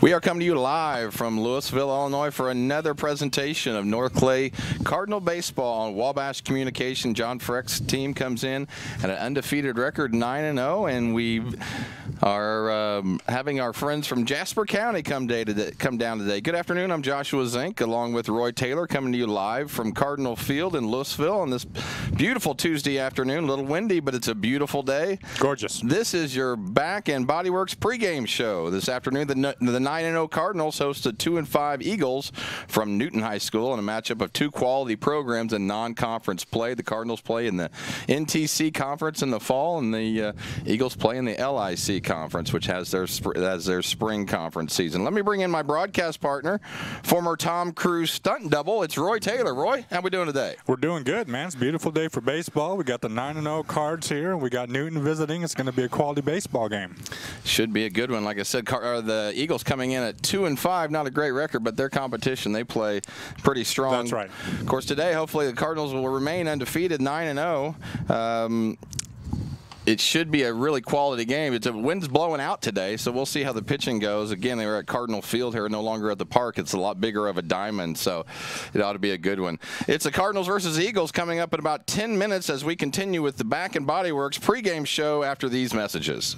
We are coming to you live from Louisville, Illinois for another presentation of North Clay Cardinal Baseball on Wabash Communication. John Freck's team comes in at an undefeated record, 9-0, and we are having our friends from Jasper County come down today. Good afternoon. I'm Joshua Zink along with Roy Taylor coming to you live from Cardinal Field in Louisville on this beautiful Tuesday afternoon. A little windy, but it's a beautiful day. Gorgeous. This is your Back and Body Works pregame show. This afternoon, the 9-0 Cardinals host the 2-5 Eagles from Newton High School in a matchup of two quality programs in non-conference play. The Cardinals play in the NTC Conference in the fall, and the Eagles play in the LIC Conference, which has their spring conference season. Let me bring in my broadcast partner, former Tom Cruise stunt double. It's Roy Taylor. Roy, how we doing today? We're doing good, man. It's a beautiful day for baseball. We got the 9-0 Cards here, and we got Newton visiting. It's going to be a quality baseball game. Should be a good one. Like I said, the Eagles coming in at 2-5, not a great record, but their competition, they play pretty strong. That's right. Of course, today, hopefully, the Cardinals will remain undefeated, 9-0. It should be a really quality game. The wind's blowing out today, so we'll see how the pitching goes. Again, they were at Cardinal Field here, no longer at the park. It's a lot bigger of a diamond, so it ought to be a good one. It's the Cardinals versus Eagles coming up in about 10 minutes as we continue with the Back and Body Works pregame show after these messages.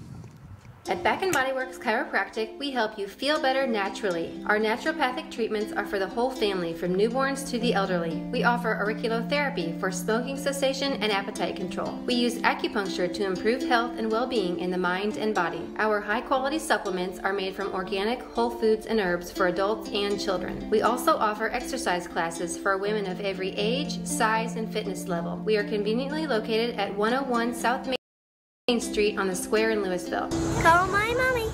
At Back and Body Works Chiropractic, we help you feel better naturally. Our naturopathic treatments are for the whole family, from newborns to the elderly. We offer auriculotherapy for smoking cessation and appetite control. We use acupuncture to improve health and well-being in the mind and body. Our high-quality supplements are made from organic, whole foods and herbs for adults and children. We also offer exercise classes for women of every age, size, and fitness level. We are conveniently located at 101 South Main Street on the Square in Louisville. Call my mommy.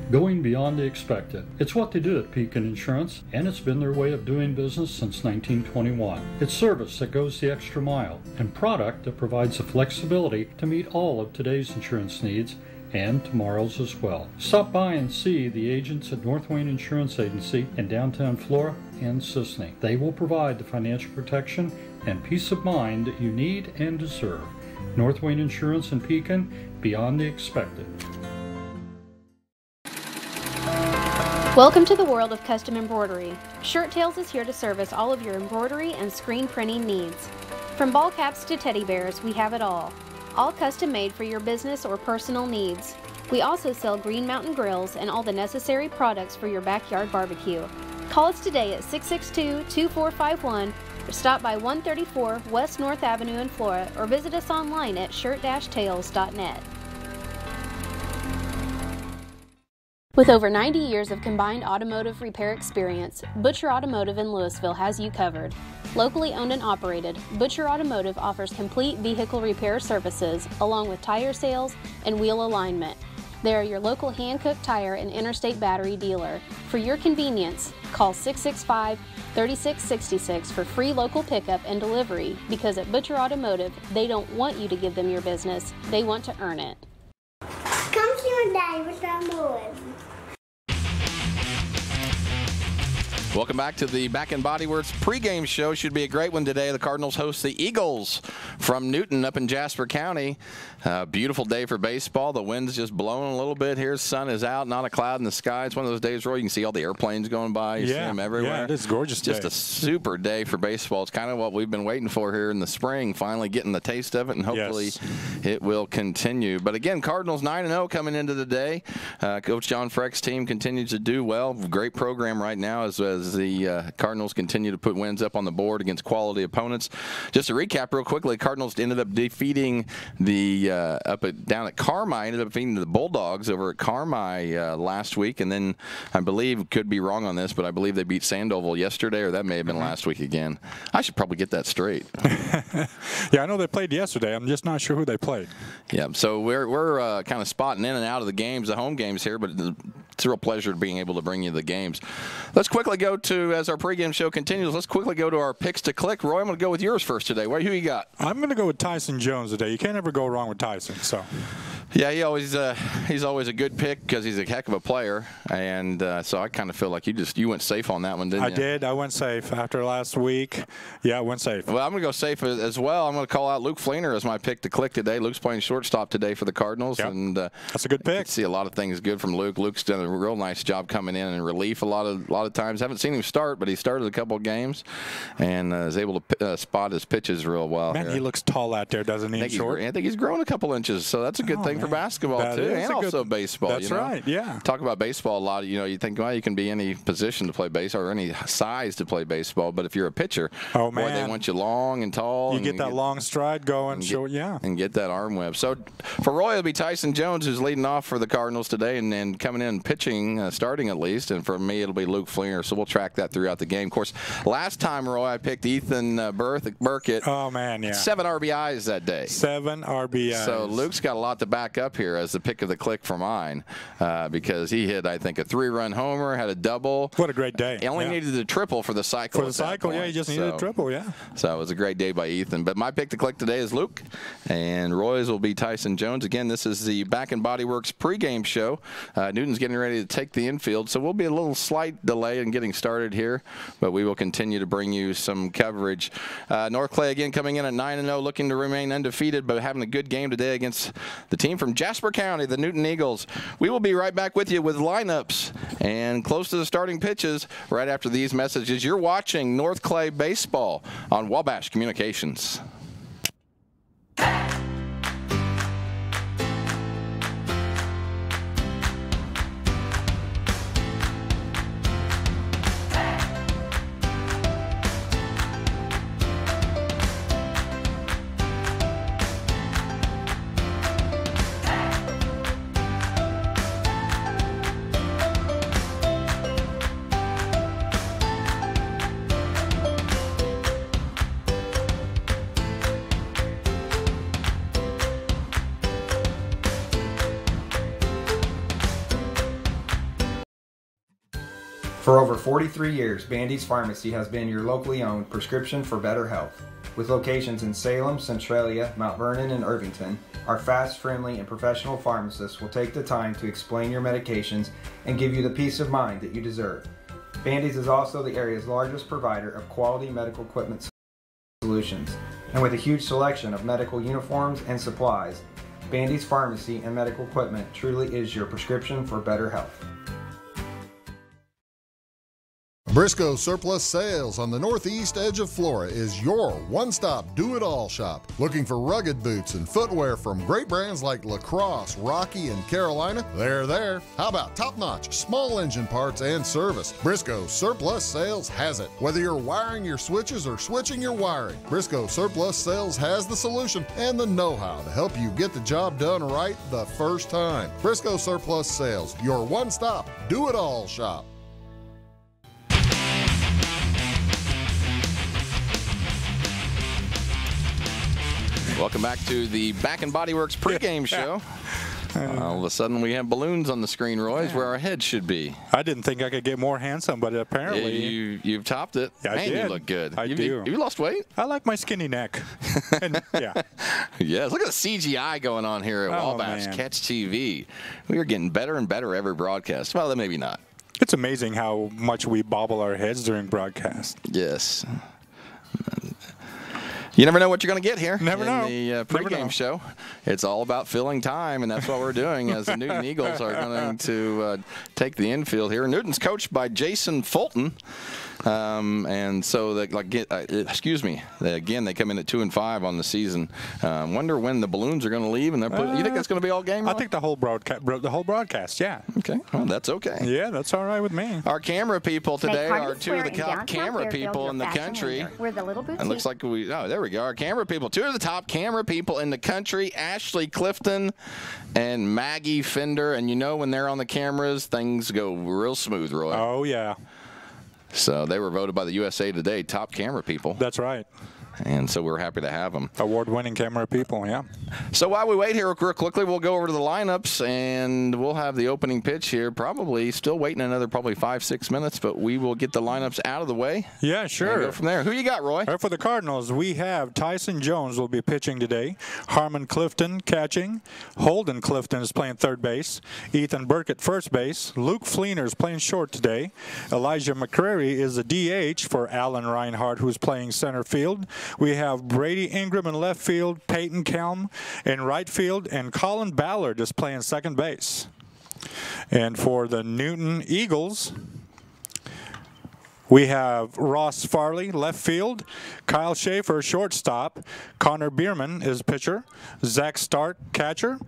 Going beyond the expected. It's what they do at Pekin Insurance, and it's been their way of doing business since 1921. It's service that goes the extra mile, and product that provides the flexibility to meet all of today's insurance needs and tomorrow's as well. Stop by and see the agents at North Wayne Insurance Agency in downtown Flora and Sisney. They will provide the financial protection and peace of mind that you need and deserve. North Wayne Insurance in Pekin, beyond the expected. Welcome to the world of custom embroidery. Shirt Tales is here to service all of your embroidery and screen printing needs. From ball caps to teddy bears, we have it all. All custom made for your business or personal needs. We also sell Green Mountain grills and all the necessary products for your backyard barbecue. Call us today at 662-2451 or stop by 134 West North Avenue in Flora or visit us online at shirt-tales.net. With over 90 years of combined automotive repair experience, Butcher Automotive in Louisville has you covered. Locally owned and operated, Butcher Automotive offers complete vehicle repair services along with tire sales and wheel alignment. They are your local hand-cooked tire and interstate battery dealer. For your convenience, call 665-3666 for free local pickup and delivery, because at Butcher Automotive, they don't want you to give them your business, they want to earn it. Come see my daddy with that boy. Welcome back to the Back and Body Works pregame show. Should be a great one today. The Cardinals host the Eagles from Newton up in Jasper County. Beautiful day for baseball. The wind's just blowing a little bit here. Sun is out, not a cloud in the sky. It's one of those days, Roy, you can see all the airplanes going by. You see them everywhere. Yeah, it is a gorgeous Just day. a super day for baseball. It's kind of what we've been waiting for here in the spring, finally getting the taste of it, and hopefully it will continue. But again, Cardinals 9-0 coming into the day. Coach John Freck's team continues to do well. Great program right now as the Cardinals continue to put wins up on the board against quality opponents. Just to recap real quickly, the Cardinals ended up defeating the down at Carmi, ended up defeating the Bulldogs over at Carmi last week, and then I believe, could be wrong on this, but I believe they beat Sandoval yesterday, or that may have been last week again. I should probably get that straight. Yeah, I know they played yesterday. I'm just not sure who they played. Yeah, so we're kind of spotting in and out of the games, the home games here, but it's a real pleasure being able to bring you the games. Let's quickly go to, as our pregame show continues, let's quickly go to our picks to click. Roy, I'm going to go with yours first today. Who you got? I'm going to go with Tyson Jones today. You can't ever go wrong with Tyson. So Yeah, he's always a good pick because he's a heck of a player, and so I kind of feel like you went safe on that one, didn't you? I did. I went safe after last week. Yeah, I went safe. Well, I'm going to go safe as well. I'm going to call out Luke Fleener as my pick to click today. Luke's playing shortstop today for the Cardinals, and that's a good pick. See a lot of things good from Luke. Luke's done a real nice job coming in relief a lot of times. Haven't seen him start, but he started a couple of games and is able to spot his pitches real well. Man, he looks tall out there, doesn't he? I think he's grown a couple inches, so that's a good thing for basketball too, and also baseball. That's right. Yeah. Talk about baseball a lot. You think, well, you can be any position to play baseball or any size to play baseball, but if you're a pitcher, boy, they want you long and tall. You get that long stride going, and get that arm web. So for Roy, it'll be Tyson Jones who's leading off for the Cardinals today, and then coming in pitching, starting at least. And for me, it'll be Luke Fleener. So we'll track that throughout the game. Of course, last time, Roy, I picked Ethan Burkett. Oh man, yeah. 7 RBIs that day. 7 RBIs. So Luke's got a lot to back up here as the pick of the click for mine, because he hit, I think, a 3-run homer, had a double. What a great day. He only needed a triple for the cycle. For the cycle, he just needed a triple, yeah. So it was a great day by Ethan. But my pick to click today is Luke, and Roy's will be Tyson Jones. Again, this is the Back and Body Works pregame show. Newton's getting ready to take the infield, so we'll be a little slight delay in getting started here, but we will continue to bring you some coverage. North Clay again coming in at 9-0, looking to remain undefeated, but having a good game today against the team from Jasper County, the Newton Eagles. We will be right back with you with lineups and close to the starting pitches right after these messages. You're watching North Clay Baseball on Wabash Communications. For over 43 years, Bandy's Pharmacy has been your locally owned prescription for better health. With locations in Salem, Centralia, Mount Vernon, and Irvington, our fast, friendly, and professional pharmacists will take the time to explain your medications and give you the peace of mind that you deserve. Bandy's is also the area's largest provider of quality medical equipment solutions. And with a huge selection of medical uniforms and supplies, Bandy's Pharmacy and Medical Equipment truly is your prescription for better health. Briscoe Surplus Sales on the northeast edge of Flora is your one-stop do-it-all shop. Looking for rugged boots and footwear from great brands like Lacrosse, Rocky, and Carolina? They're there. How about top-notch small engine parts and service? Briscoe Surplus Sales has it. Whether you're wiring your switches or switching your wiring, Briscoe Surplus Sales has the solution and the know-how to help you get the job done right the first time. Briscoe Surplus Sales, your one-stop do-it-all shop. Welcome back to the Back and Body Works pregame show. All of a sudden, we have balloons on the screen, Roy's, where our head should be. I didn't think I could get more handsome, but apparently... You've topped it. Yeah, I did. You look good. I do. Have you lost weight? I like my skinny neck. And, yeah. Yes, look at the CGI going on here at Wabash Catch TV. We are getting better and better every broadcast. Well, maybe not. It's amazing how much we bobble our heads during broadcast. Yes. You never know what you're going to get here in the pregame show. It's all about filling time, and that's what we're doing as the Newton Eagles are going to take the infield here. Newton's coached by Jason Fulton. And so, excuse me, again, they come in at 2-5 on the season. Wonder when the balloons are going to leave. And you think that's going to be all game, Roy? I think the whole broadcast, yeah. Okay, well, that's okay. Yeah, that's all right with me. Our camera people today are two of the top camera people in the country. We're the little boutique. It looks like there we go. Our camera people, two of the top camera people in the country, Ashley Clifton and Maggie Fender. And you know when they're on the cameras, things go real smooth, Roy. Oh, yeah. So they were voted by the USA Today top camera people. That's right. And so we're happy to have them. Award-winning camera people, yeah. So while we wait here real quickly, we'll go over to the lineups, and we'll have the opening pitch here. Probably still waiting another 5-6 minutes, but we will get the lineups out of the way. Yeah, sure. And go from there. Who you got, Roy? All right, for the Cardinals, we have Tyson Jones will be pitching today. Harmon Clifton catching. Holden Clifton is playing third base. Ethan Burke at first base. Luke Fleener is playing short today. Elijah McCrary is a DH for Alan Reinhardt, who's playing center field. We have Brady Ingram in left field, Peyton Kelm in right field, and Colin Ballard is playing second base. And for the Newton Eagles, we have Ross Farley, left field, Kyle Schaefer, shortstop, Connor Bierman is pitcher, Zach Stark, catcher,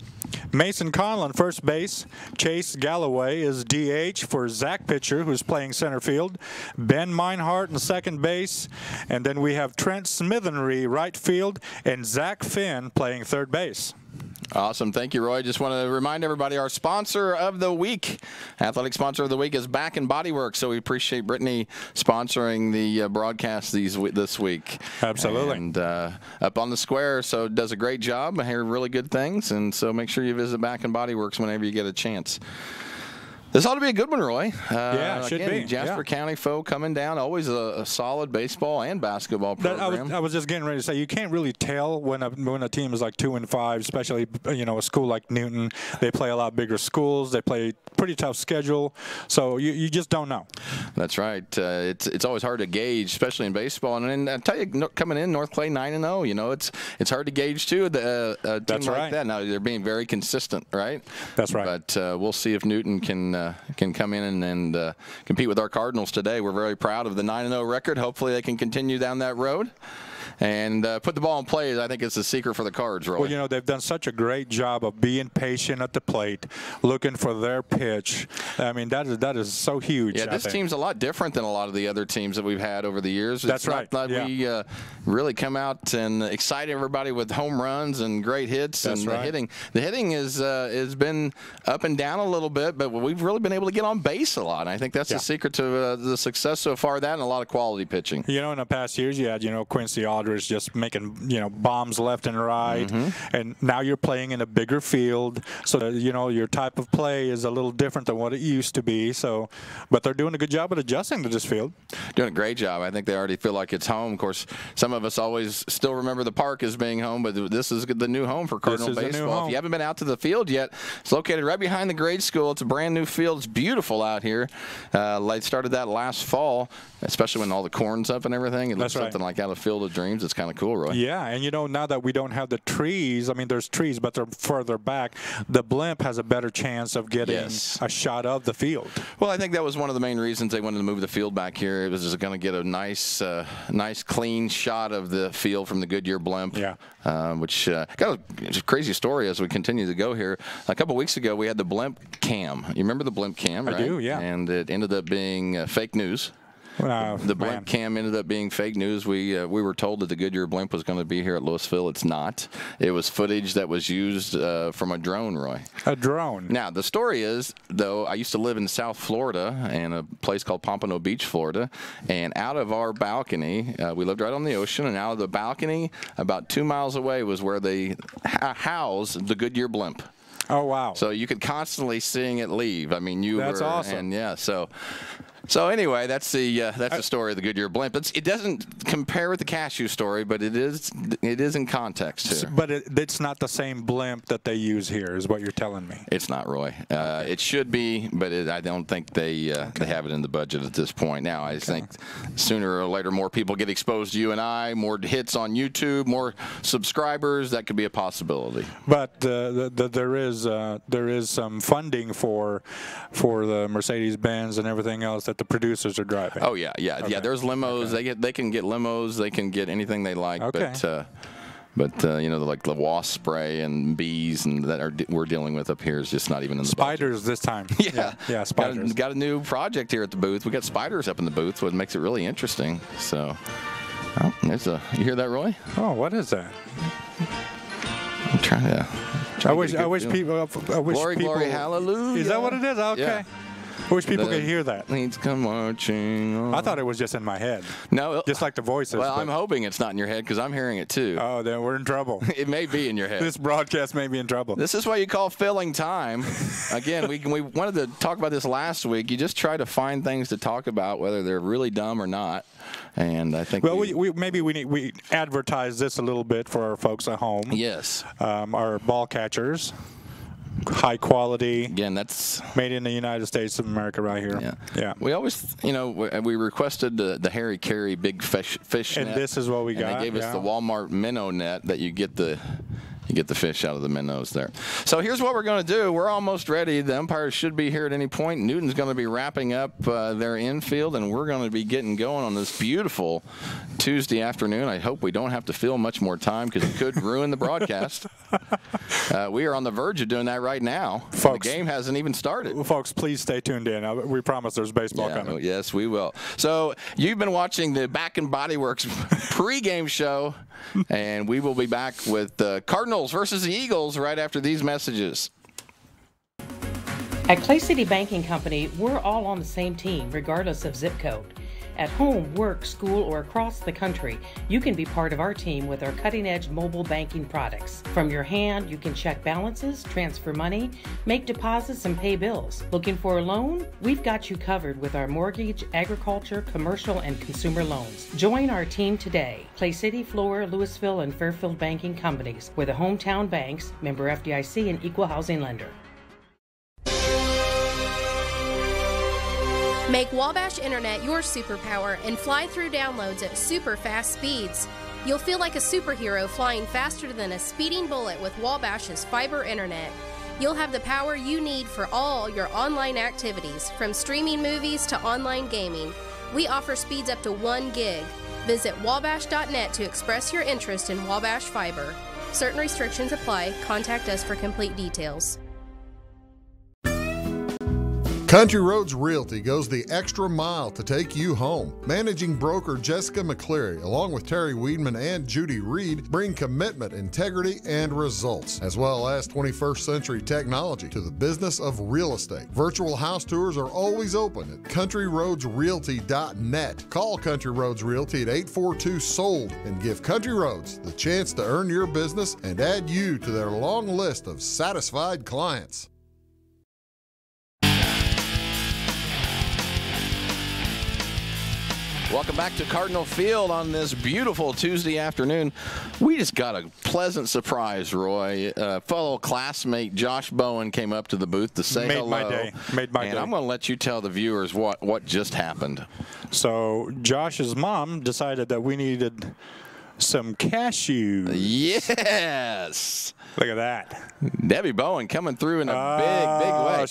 Mason Conlon, first base, Chase Galloway is DH for Zach pitcher, who's playing center field, Ben Meinhardt in second base, and then we have Trent Smithery, right field, and Zach Finn playing third base. Awesome. Thank you, Roy. Just want to remind everybody our sponsor of the week, athletic sponsor of the week, is Bath and Body Works. So we appreciate Brittany sponsoring the broadcast this week. Absolutely. And up on the square, so does a great job. I hear really good things. And so make sure you visit Bath and Body Works whenever you get a chance. This ought to be a good one, Roy. Yeah, it should again, be. Jasper County folk coming down. Always a solid baseball and basketball program. I was just getting ready to say, you can't really tell when a team is like 2-5, especially a school like Newton. They play a lot bigger schools. They play pretty tough schedule, so you just don't know. That's right. It's always hard to gauge, especially in baseball. And then I tell you, coming in North Clay 9-0, it's hard to gauge too. A team That's like right. that. Now they're being very consistent, right? That's right. But we'll see if Newton can come in and compete with our Cardinals today. We're very proud of the 9-0 record. Hopefully they can continue down that road and put the ball in play. I think it's the secret for the Cards, Roy. Well, they've done such a great job of being patient at the plate, looking for their pitch. I mean, that is so huge. Yeah, this team's a lot different than a lot of the other teams that we've had over the years. That's right. We really come out and excite everybody with home runs and great hits. That's and right. The hitting has been up and down a little bit, but we've really been able to get on base a lot. And I think that's the secret to the success so far. That and a lot of quality pitching. In the past years, you had Quincy Aldridge just making bombs left and right, and now you're playing in a bigger field, so your type of play is a little different than what it used to be. So, but they're doing a good job at adjusting to this field. Doing a great job. I think they already feel like it's home. Of course, some of us always still remember the park as being home, but this is the new home for Cardinal baseball. If you haven't been out to the field yet, it's located right behind the grade school. It's a brand new field. It's beautiful out here. They started that last fall, especially when all the corn's up and everything. It looks something like out of Field of Dreams. It's kind of cool, Roy. Yeah, and now that we don't have the trees, I mean, there's trees, but they're further back, the blimp has a better chance of getting a shot of the field. Well, I think that was one of the main reasons they wanted to move the field back here. It was just going to get a nice, clean shot of the field from the Goodyear blimp. Yeah. Which got a crazy story as we continue to go here. A couple weeks ago, we had the blimp cam. You remember the blimp cam, right? I do, yeah. And it ended up being fake news. The blimp cam ended up being fake news. We were told that the Goodyear blimp was going to be here at Louisville. It's not. It was footage that was used from a drone, Roy. A drone. Now, the story is, though, I used to live in South Florida in a place called Pompano Beach, Florida, and out of our balcony, we lived right on the ocean, and out of the balcony, about 2 miles away was where they housed the Goodyear blimp. Oh, wow. So you could constantly seeing it leave. I mean, That's awesome. And yeah, so anyway, that's the story of the Goodyear blimp. It doesn't compare with the cashew story, but it is in context here. But it's not the same blimp that they use here, is what you're telling me. It's not, Roy. It should be, but I don't think they have it in the budget at this point. Now, I think sooner or later more people get exposed to you and I, more hits on YouTube, more subscribers. That could be a possibility. But there is some funding for the Mercedes-Benz and everything else that the producers are driving. Oh yeah. There's limos. Okay. They can get limos. They can get anything they like. Okay. But like the wasp spray and bees and we're dealing with up here is just not even in the spiders budget. This time. Yeah, spiders. Got a new project here at the booth. We got spiders up in the booth, which makes it really interesting. So, you hear that, Roy? Oh, what is that? I'm trying to. I wish people. Glory, hallelujah. Is that what it is? Okay. Yeah. I wish people could hear that. Leads come marching on. I thought it was just in my head. No. Just like the voices. Well, I'm hoping it's not in your head because I'm hearing it too. Oh, then we're in trouble. It may be in your head. This broadcast may be in trouble. This is what you call filling time. Again, we wanted to talk about this last week. You just try to find things to talk about, whether they're really dumb or not. And I think maybe we advertise this a little bit for our folks at home. Yes. Our ball catchers, high quality. Again, that's made in the United States of America right here. Yeah. Yeah. We always, we requested the Harry Carey big fish and net. This is what we got. And they gave us the Walmart minnow net that you get the fish out of the minnows there. So here's what we're going to do. We're almost ready. The umpires should be here at any point. Newton's going to be wrapping up their infield, and we're going to be getting going on this beautiful Tuesday afternoon. I hope we don't have to fill much more time because it could ruin the broadcast. We are on the verge of doing that right now. Folks, the game hasn't even started. Well, folks, please stay tuned in. We promise there's baseball coming. Yes, we will. So you've been watching the Back and Body Works pregame show, and we will be back with the Cardinals versus the Eagles right after these messages. At Clay City Banking Company, we're all on the same team, regardless of zip code. At home, work, school, or across the country, you can be part of our team with our cutting-edge mobile banking products. From your hand, you can check balances, transfer money, make deposits, and pay bills. Looking for a loan? We've got you covered with our mortgage, agriculture, commercial, and consumer loans. Join our team today. Clay City, Flora, Louisville, and Fairfield Banking Companies. We're the hometown banks, member FDIC, and equal housing lender. Make Wabash Internet your superpower and fly through downloads at super fast speeds. You'll feel like a superhero flying faster than a speeding bullet with Wabash's fiber internet. You'll have the power you need for all your online activities, from streaming movies to online gaming. We offer speeds up to 1 gig. Visit wabash.net to express your interest in Wabash Fiber. Certain restrictions apply. Contact us for complete details. Country Roads Realty goes the extra mile to take you home. Managing broker Jessica McCleary, along with Terry Weedman and Judy Reed, bring commitment, integrity, and results, as well as 21st century technology to the business of real estate. Virtual house tours are always open at countryroadsrealty.net. Call Country Roads Realty at 842-SOLD and give Country Roads the chance to earn your business and add you to their long list of satisfied clients. Welcome back to Cardinal Field on this beautiful Tuesday afternoon. We just got a pleasant surprise, Roy. Fellow classmate Josh Bowen came up to the booth to say hello. Made my day. And I'm going to let you tell the viewers what just happened. So Josh's mom decided that we needed some cashews. Yes. Look at that. Debbie Bowen coming through in a big way.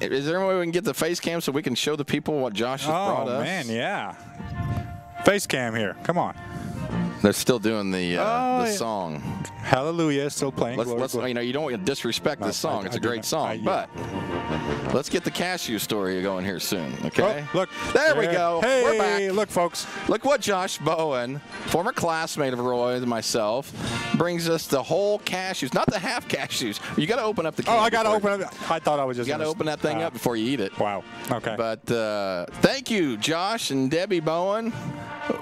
Is there any way we can get the face cam so we can show the people what Josh has brought us? Oh, man, yeah. Face cam here. Come on. They're still doing the song. Hallelujah, still playing. You don't want to disrespect this song. It's a great song, but let's get the cashew story going here soon, okay? Oh, look. There we go. Hey, we're back. Look, folks. Look what Josh Bowen, former classmate of Roy and myself, brings us the whole cashews, not the half cashews. You got to open up the can. Oh, I got to open it. I thought I was just. You got to open that thing up before you eat it. Wow. Okay. But thank you, Josh and Debbie Bowen.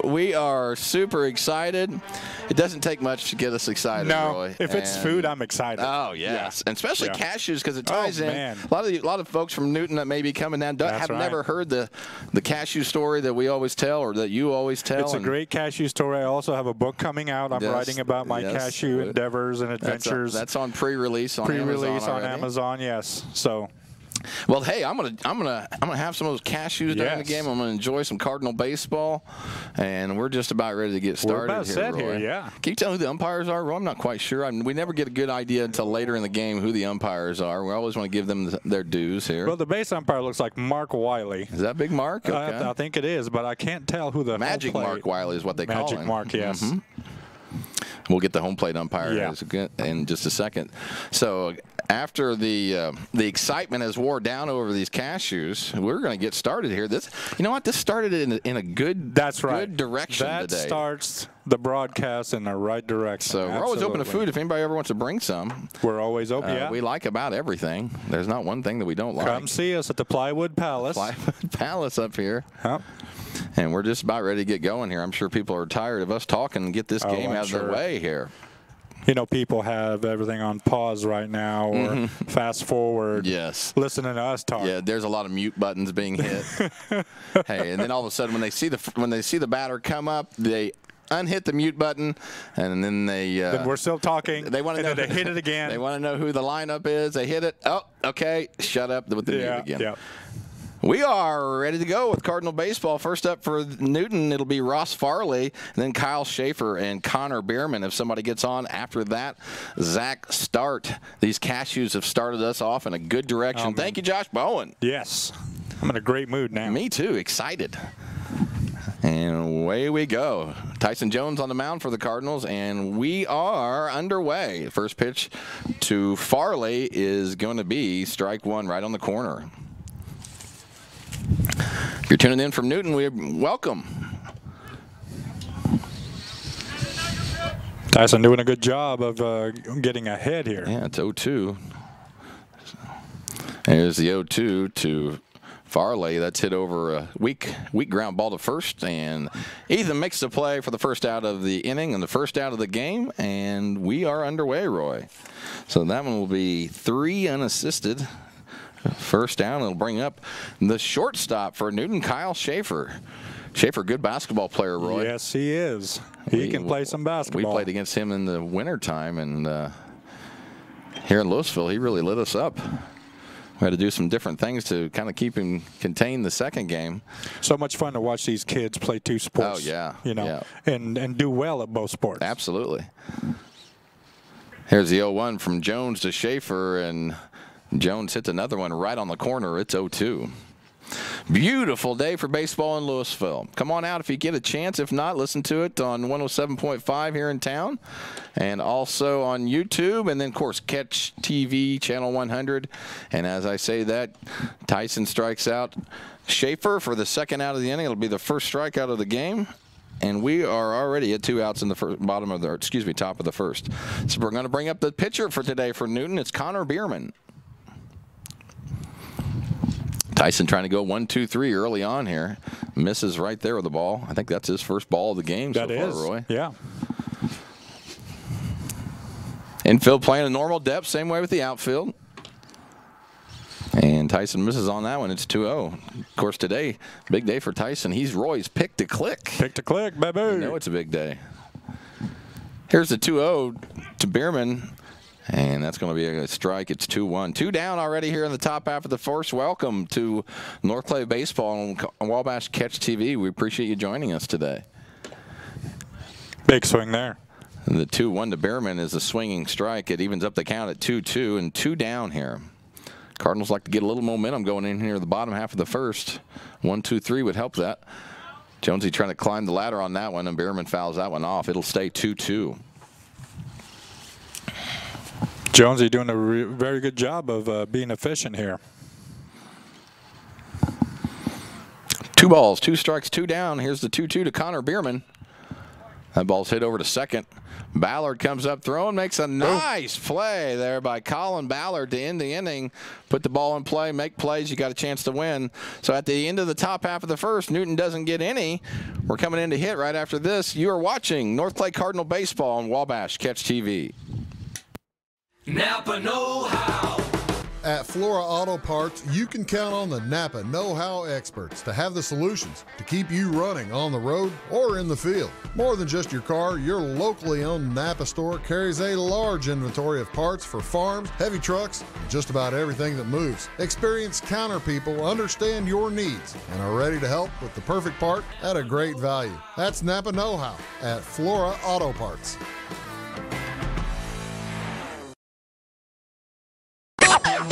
We are super excited. It doesn't take much to get us excited, Roy. If it's food, I'm excited. Oh, yes. Yeah. And especially cashews, because it ties in. Man. A lot of folks from Newton that may be coming down have never heard the cashew story that we always tell or that you always tell. It's a great cashew story. I also have a book coming out. I'm writing about my cashew endeavors and adventures. That's on pre-release on Amazon. Pre-release on Amazon, yes. So. Well, hey, I'm gonna have some of those cashews during the game. I'm gonna enjoy some Cardinal baseball, and we're just about ready to get started. We're about set here, yeah. Can you tell who the umpires are? Well, I'm not quite sure. We never get a good idea until later in the game who the umpires are. We always want to give them their dues here. Well, the base umpire looks like Mark Wiley. Is that Big Mark? Okay. I think it is, but I can't tell who the Magic Mark Wiley is what they call him. Magic Mark, yes. Mm-hmm. We'll get the home plate umpire in just a second. So after the excitement has wore down over these cashews, we're going to get started here. You know what? This started in a good good direction today. That starts the broadcast in the right direction. So we're always open to food. If anybody ever wants to bring some, we're always open. We like about everything. There's not one thing that we don't like. Come see us at the Plywood Palace. Plywood Palace up here. Yep. And we're just about ready to get going here. I'm sure people are tired of us talking and get this game out of their way here. You know, people have everything on pause right now or fast forward. Yes. Listening to us talk. Yeah, there's a lot of mute buttons being hit. Hey, and then all of a sudden when they see the batter come up, they unhit the mute button, and then then we're still talking. They want to know. They hit it again. They want to know who the lineup is. They hit it. Oh, okay. Shut up with the mute again. Yeah. We are ready to go with Cardinal baseball. First up for Newton, it'll be Ross Farley, and then Kyle Schaefer and Connor Bierman. If somebody gets on after that, Zach Start. These cashews have started us off in a good direction. Thank you, Josh Bowen. Yes. I'm in a great mood now. Me too. Excited. And away we go. Tyson Jones on the mound for the Cardinals, and we are underway. First pitch to Farley is going to be strike one right on the corner. If you're tuning in from Newton, we welcome. Tyson doing a good job of getting ahead here. Yeah, it's 0-2. There's the 0-2 to Farley. That's hit over a weak ground ball to first, and Ethan makes the play for the first out of the inning and the first out of the game, and we are underway, Roy. So that one will be 3 unassisted. First down, it'll bring up the shortstop for Newton, Kyle Schaefer. Schaefer, good basketball player, Roy. Yes, he is. He can play some basketball. We played against him in the wintertime, and here in Louisville, he really lit us up. We had to do some different things to kind of keep him contained the second game. So much fun to watch these kids play 2 sports. Oh, yeah. You know, and do well at both sports. Absolutely. Here's the 0-1 from Jones to Schaefer, and Jones hits another one right on the corner. It's 0-2. Beautiful day for baseball in Louisville. Come on out if you get a chance. If not, listen to it on 107.5 here in town, and also on YouTube, and then, of course, Catch TV, Channel 100. And as I say that, Tyson strikes out Schaefer for the second out of the inning. It'll be the first strikeout of the game. And we are already at 2 outs in the top of the first. So we're going to bring up the pitcher for today for Newton. It's Connor Bierman. Tyson trying to go 1-2-3 early on here. Misses right there with the ball. I think that's his first ball of the game so far, Roy. Yeah. Infield playing a normal depth, same way with the outfield. And Tyson misses on that one. It's 2-0. Of course, today, big day for Tyson. He's Roy's pick to click. Pick to click, baby. You know it's a big day. Here's the 2-0 to Bierman. And that's going to be a strike. It's 2-1. 2 down already here in the top half of the first. Welcome to North Clay Baseball on Wabash Catch TV. We appreciate you joining us today. Big swing there. And the 2-1 to Bierman is a swinging strike. It evens up the count at 2-2 and 2 down here. Cardinals like to get a little momentum going in here the bottom half of the first. 1-2-3 would help that. Jonesy trying to climb the ladder on that one, and Bierman fouls that one off. It'll stay 2-2. Jonesy doing a very good job of being efficient here. 2 balls, 2 strikes, 2 down. Here's the 2-2 to Connor Bierman. That ball's hit over to second. Ballard comes up throwing, makes a nice play there by Colin Ballard to end the inning. Put the ball in play, make plays, you got a chance to win. So at the end of the top half of the first, Newton doesn't get any. We're coming in to hit right after this. You are watching North Clay Cardinal Baseball on Wabash Catch TV. Napa know-how. At Flora Auto Parts, you can count on the Napa know-how experts to have the solutions to keep you running on the road or in the field. More than just your car, your locally owned Napa store carries a large inventory of parts for farms, heavy trucks, and just about everything that moves. Experienced counter people understand your needs and are ready to help with the perfect part at a great value. That's Napa know-how at Flora Auto Parts.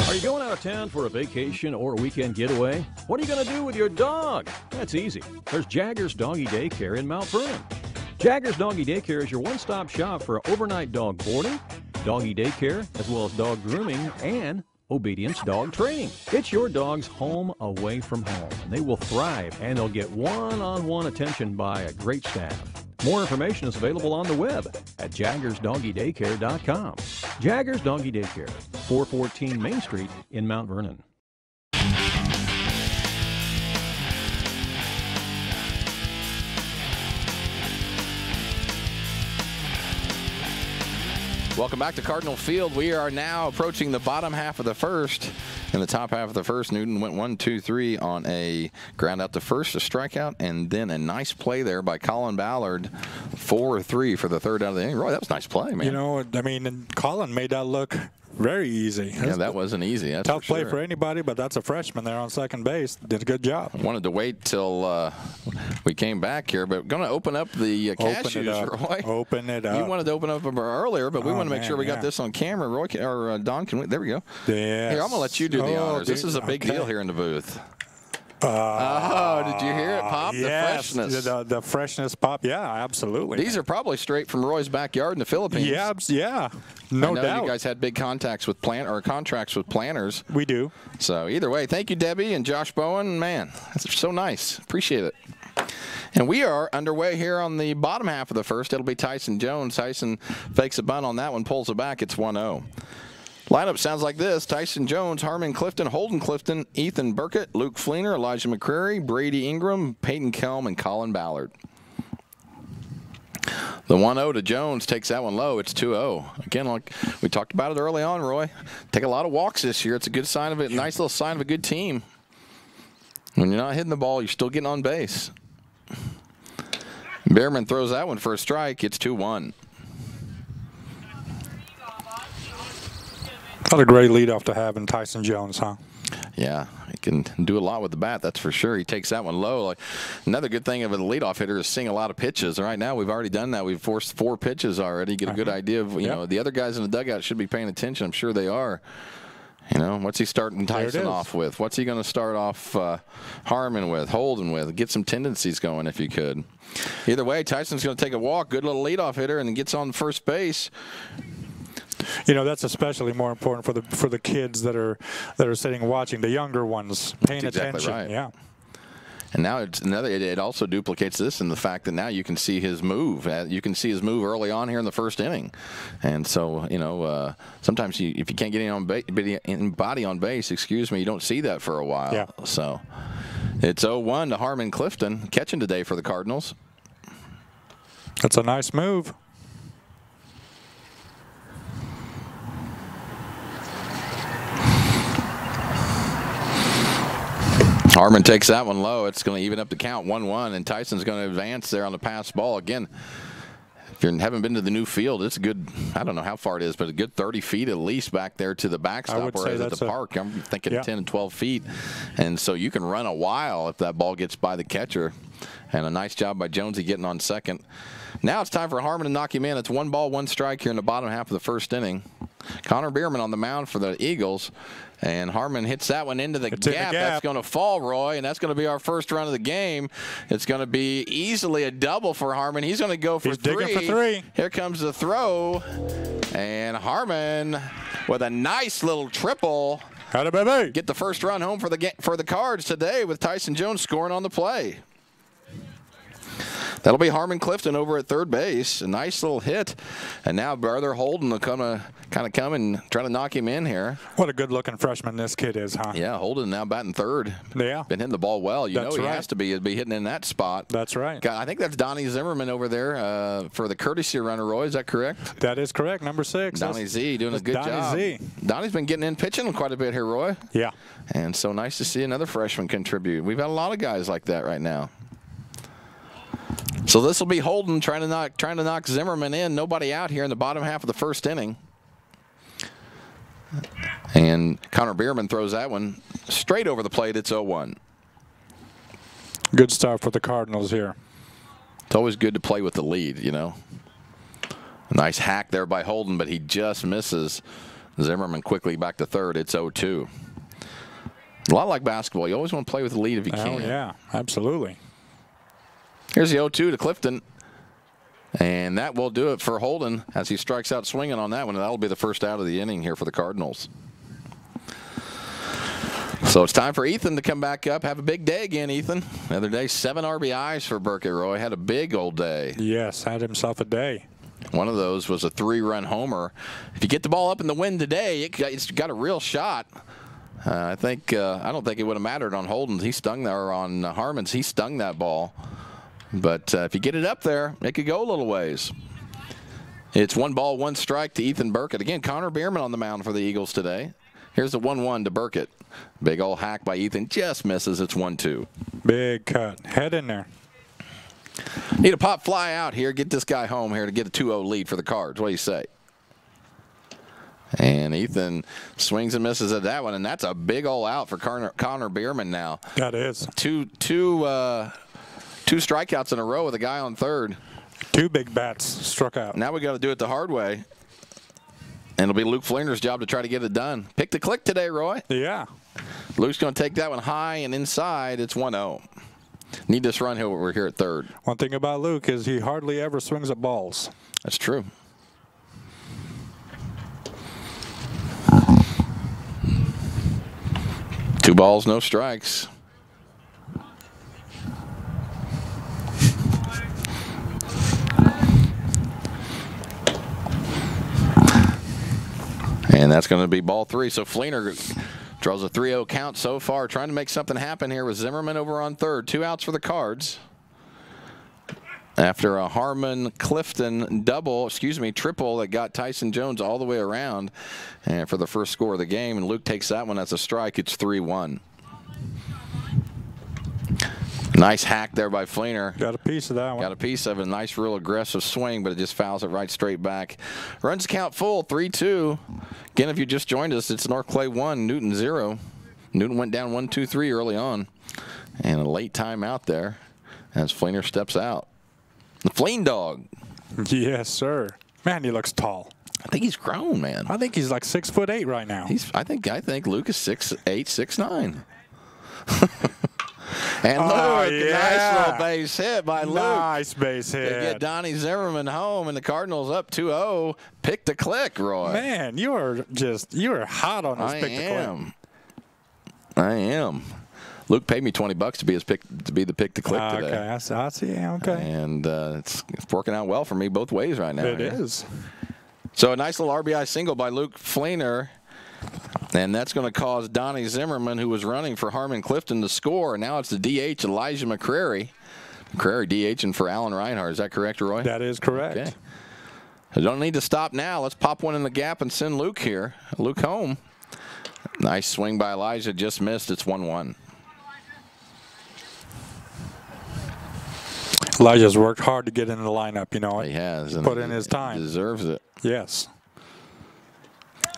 Are you going out of town for a vacation or a weekend getaway? What are you going to do with your dog? That's easy. There's Jagger's Doggy Daycare in Mount Vernon. Jagger's Doggy Daycare is your one-stop shop for overnight dog boarding, doggy daycare, as well as dog grooming and obedience dog training. It's your dog's home away from home, and they will thrive, and they'll get one-on-one attention by a great staff. More information is available on the web at jaggersdoggydaycare.com. Jaggers Doggy Daycare, 414 Main Street in Mount Vernon. Welcome back to Cardinal Field. We are now approaching the bottom half of the first. In the top half of the first, Newton went 1-2-3 on a ground out to first, a strikeout, and then a nice play there by Colin Ballard, 4-3 for the third out of the inning. Roy, that was a nice play, man. You know, I mean, Colin made that look very easy. Yeah, that wasn't easy. That's tough for play sure. for anybody, but that's a freshman there on second base. Did a good job. I wanted to wait till we came back here, but going to open up the cashews, Roy. Open it up. You wanted to open up them earlier, but we want to make sure we got this on camera. Roy or Don, can we? There we go. Yes. Here, I'm going to let you do the honors. This is a big deal here in the booth. Did you hear it pop? Yes, the freshness. The freshness pop. Yeah, absolutely. These are probably straight from Roy's backyard in the Philippines. Yeah, no I know doubt. You guys had big contracts with contracts with planters. We do. So either way, thank you, Debbie and Josh Bowen. Man, that's so nice. Appreciate it. And we are underway here on the bottom half of the first. It'll be Tyson Jones. Tyson fakes a bunt on that one, pulls it back. It's 1-0. Lineup sounds like this: Tyson Jones, Harmon Clifton, Holden Clifton, Ethan Burkett, Luke Fleener, Elijah McCreary, Brady Ingram, Peyton Kelm, and Colin Ballard. The 1-0 to Jones takes that one low. It's 2-0. Again, like we talked about it early on, Roy. Take a lot of walks this year. It's a good sign of it. Nice little sign of a good team. When you're not hitting the ball, you're still getting on base. Behrman throws that one for a strike. It's 2-1. What a great leadoff to have in Tyson Jones, huh? Yeah, he can do a lot with the bat, that's for sure. He takes that one low. Like, another good thing of a leadoff hitter is seeing a lot of pitches. Right now, we've already done that. We've forced 4 pitches already. Get a good idea of, you know, the other guys in the dugout should be paying attention. I'm sure they are. You know, what's he starting Tyson off with? What's he going to start off Harmon with, Holden with? Get some tendencies going if you could. Either way, Tyson's going to take a walk. Good little leadoff hitter, and gets on first base. You know, that's especially more important for the kids that are sitting and watching, the younger ones paying attention. Right. Yeah. And now it's another. It also duplicates this in the fact that now you can see his move. You can see his move early on here in the first inning, and so you know sometimes if you can't get in body on base, excuse me, you don't see that for a while. Yeah. So it's 0-1 to Harmon Clifton catching today for the Cardinals. That's a nice move. Harmon takes that one low. It's going to even up the count 1-1, and Tyson's going to advance there on the pass ball. Again, if you haven't been to the new field, it's a good, I don't know how far it is, but a good 30 feet at least back there to the backstop, whereas at the park, I'm thinking 10 and 12 feet. And so you can run a while if that ball gets by the catcher. And a nice job by Jonesy getting on second. Now it's time for Harmon to knock him in. It's 1 ball, 1 strike here in the bottom half of the first inning. Connor Bierman on the mound for the Eagles. And Harmon hits that one into the gap. That's going to fall, Roy, and that's going to be our first run of the game. It's going to be easily a double for Harmon. He's going to go for 3. Digging for 3. Here comes the throw, and Harmon with a nice little triple. Howdy, baby. Get the first run home for the Cards today with Tyson Jones scoring on the play. That'll be Harmon Clifton over at third base. A nice little hit. And now Brother Holden will kind of come and try to knock him in here. What a good-looking freshman this kid is, huh? Yeah, Holden now batting third. Yeah. Been hitting the ball well. You That's know he right. has to be hitting in that spot. That's right. I think that's Donnie Zimmerman over there for the courtesy runner, Roy. Is that correct? That is correct. Number 6. Donnie Z doing a good job. Donnie Z. Donnie's been getting in pitching quite a bit here, Roy. Yeah. And so nice to see another freshman contribute. We've had a lot of guys like that right now. So this will be Holden trying to knock Zimmerman in. Nobody out here in the bottom half of the first inning. And Connor Bierman throws that one straight over the plate. It's 0-1. Good start for the Cardinals here. It's always good to play with the lead, you know. A nice hack there by Holden, but he just misses. Zimmerman quickly back to third. It's 0-2. A lot like basketball. You always want to play with the lead if you can. Oh, yeah, absolutely. Here's the 0-2 to Clifton. And that will do it for Holden as he strikes out swinging on that one. That'll be the first out of the inning here for the Cardinals. So it's time for Ethan to come back up. Have a big day again, Ethan. The other day, 7 RBIs for Burkett Roy. Had a big old day. Yes, had himself a day. One of those was a 3-run homer. If you get the ball up in the wind today, it's got a real shot. I don't think it would have mattered on Holden. He stung there, or on Harmon's. He stung that ball. But if you get it up there, it could go a little ways. It's 1 ball, 1 strike to Ethan Burkett. Again, Connor Bierman on the mound for the Eagles today. Here's the 1-1 to Burkett. Big old hack by Ethan. Just misses. It's 1-2. Big cut. Head in there. Need a pop fly out here. Get this guy home here to get a 2-0 lead for the Cards. What do you say? And Ethan swings and misses at that one, and that's a big old out for Connor Bierman now. That is. Two strikeouts in a row with a guy on third. 2 big bats struck out. Now we got to do it the hard way. And it'll be Luke Fleener's job to try to get it done. Pick the click today, Roy. Yeah. Luke's going to take that one high and inside. It's 1-0. Need this run here. We're here at third. One thing about Luke is he hardly ever swings at balls. That's true. Two balls, no strikes. And that's going to be ball 3. So Fleener draws a 3-0 count so far, trying to make something happen here with Zimmerman over on third. 2 outs for the Cards. After a Harmon-Clifton triple that got Tyson Jones all the way around and for the first score of the game. And Luke takes that one as a strike. It's 3-1. Nice hack there by Fleener. Got a piece of that one. Got a piece of it. Nice, real aggressive swing, but it just fouls it right straight back. Runs count full, 3-2. Again, if you just joined us, it's North Clay 1, Newton 0. Newton went down 1-2-3 early on. And a late timeout there as Fleener steps out. The Fleen dog. Yes, sir. Man, he looks tall. I think he's grown, man. I think he's like 6'8" right now. I think Luke is 6'8", 6'9". And Luke, nice little base hit by Luke. Nice base hit. To get Donnie Zimmerman home, and the Cardinals up 2-0. Pick the click, Roy. Man, you are hot on this pick the click. I am. Luke paid me $20 to be the pick to click today. Okay, I see. Okay. And it's working out well for me both ways right now. It is. So a nice little RBI single by Luke Fleener. And that's going to cause Donnie Zimmerman, who was running for Harmon Clifton, to score. And now it's the DH, Elijah McCrary. McCrary DHing for Alan Reinhardt. Is that correct, Roy? That is correct. Okay. I don't need to stop now. Let's pop one in the gap and send Luke here. Luke home. Nice swing by Elijah. Just missed. It's 1-1. Elijah's worked hard to get in the lineup, you know. He has. Put in his time. Deserves it. Yes.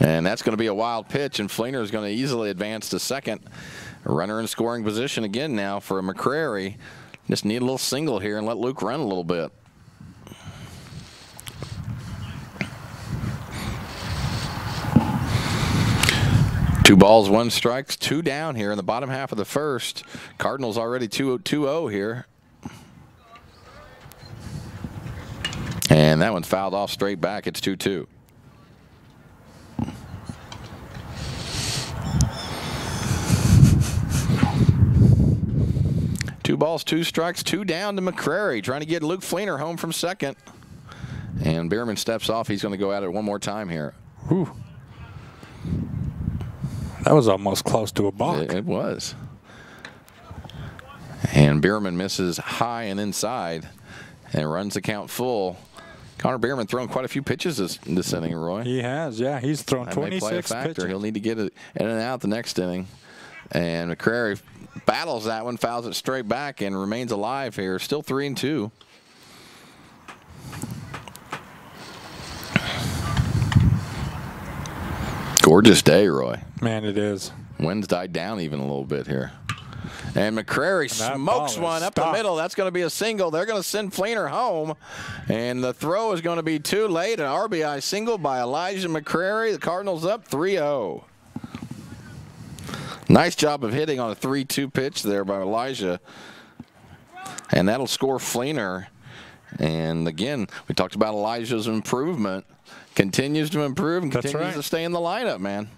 And that's going to be a wild pitch, and Fleener is going to easily advance to second. A runner in scoring position again now for McCrary. Just need a little single here and let Luke run a little bit. Two balls, 1 strike, 2 down here in the bottom half of the first. Cardinals already 2-0 here. And that one fouled off straight back. It's 2-2. Two balls, 2 strikes, 2 down to McCrary, trying to get Luke Fleener home from second. And Bierman steps off. He's going to go at it one more time here. Whew. That was almost close to a balk. It was. And Bierman misses high and inside and runs the count full. Connor Bierman throwing quite a few pitches this inning, Roy. He has, yeah. He's thrown 26 pitches. He'll need to get it in and out the next inning. And McCrary battles that one, fouls it straight back, and remains alive here. Still 3-2. Gorgeous day, Roy. Man, it is. Wind's died down even a little bit here. And McCrary smokes one up the middle. That's going to be a single. They're going to send Fleener home. And the throw is going to be too late. An RBI single by Elijah McCrary. The Cardinals up 3-0. Nice job of hitting on a 3-2 pitch there by Elijah. And that'll score Fleener. And again, we talked about Elijah's improvement. Continues to improve and continues to stay in the lineup, man.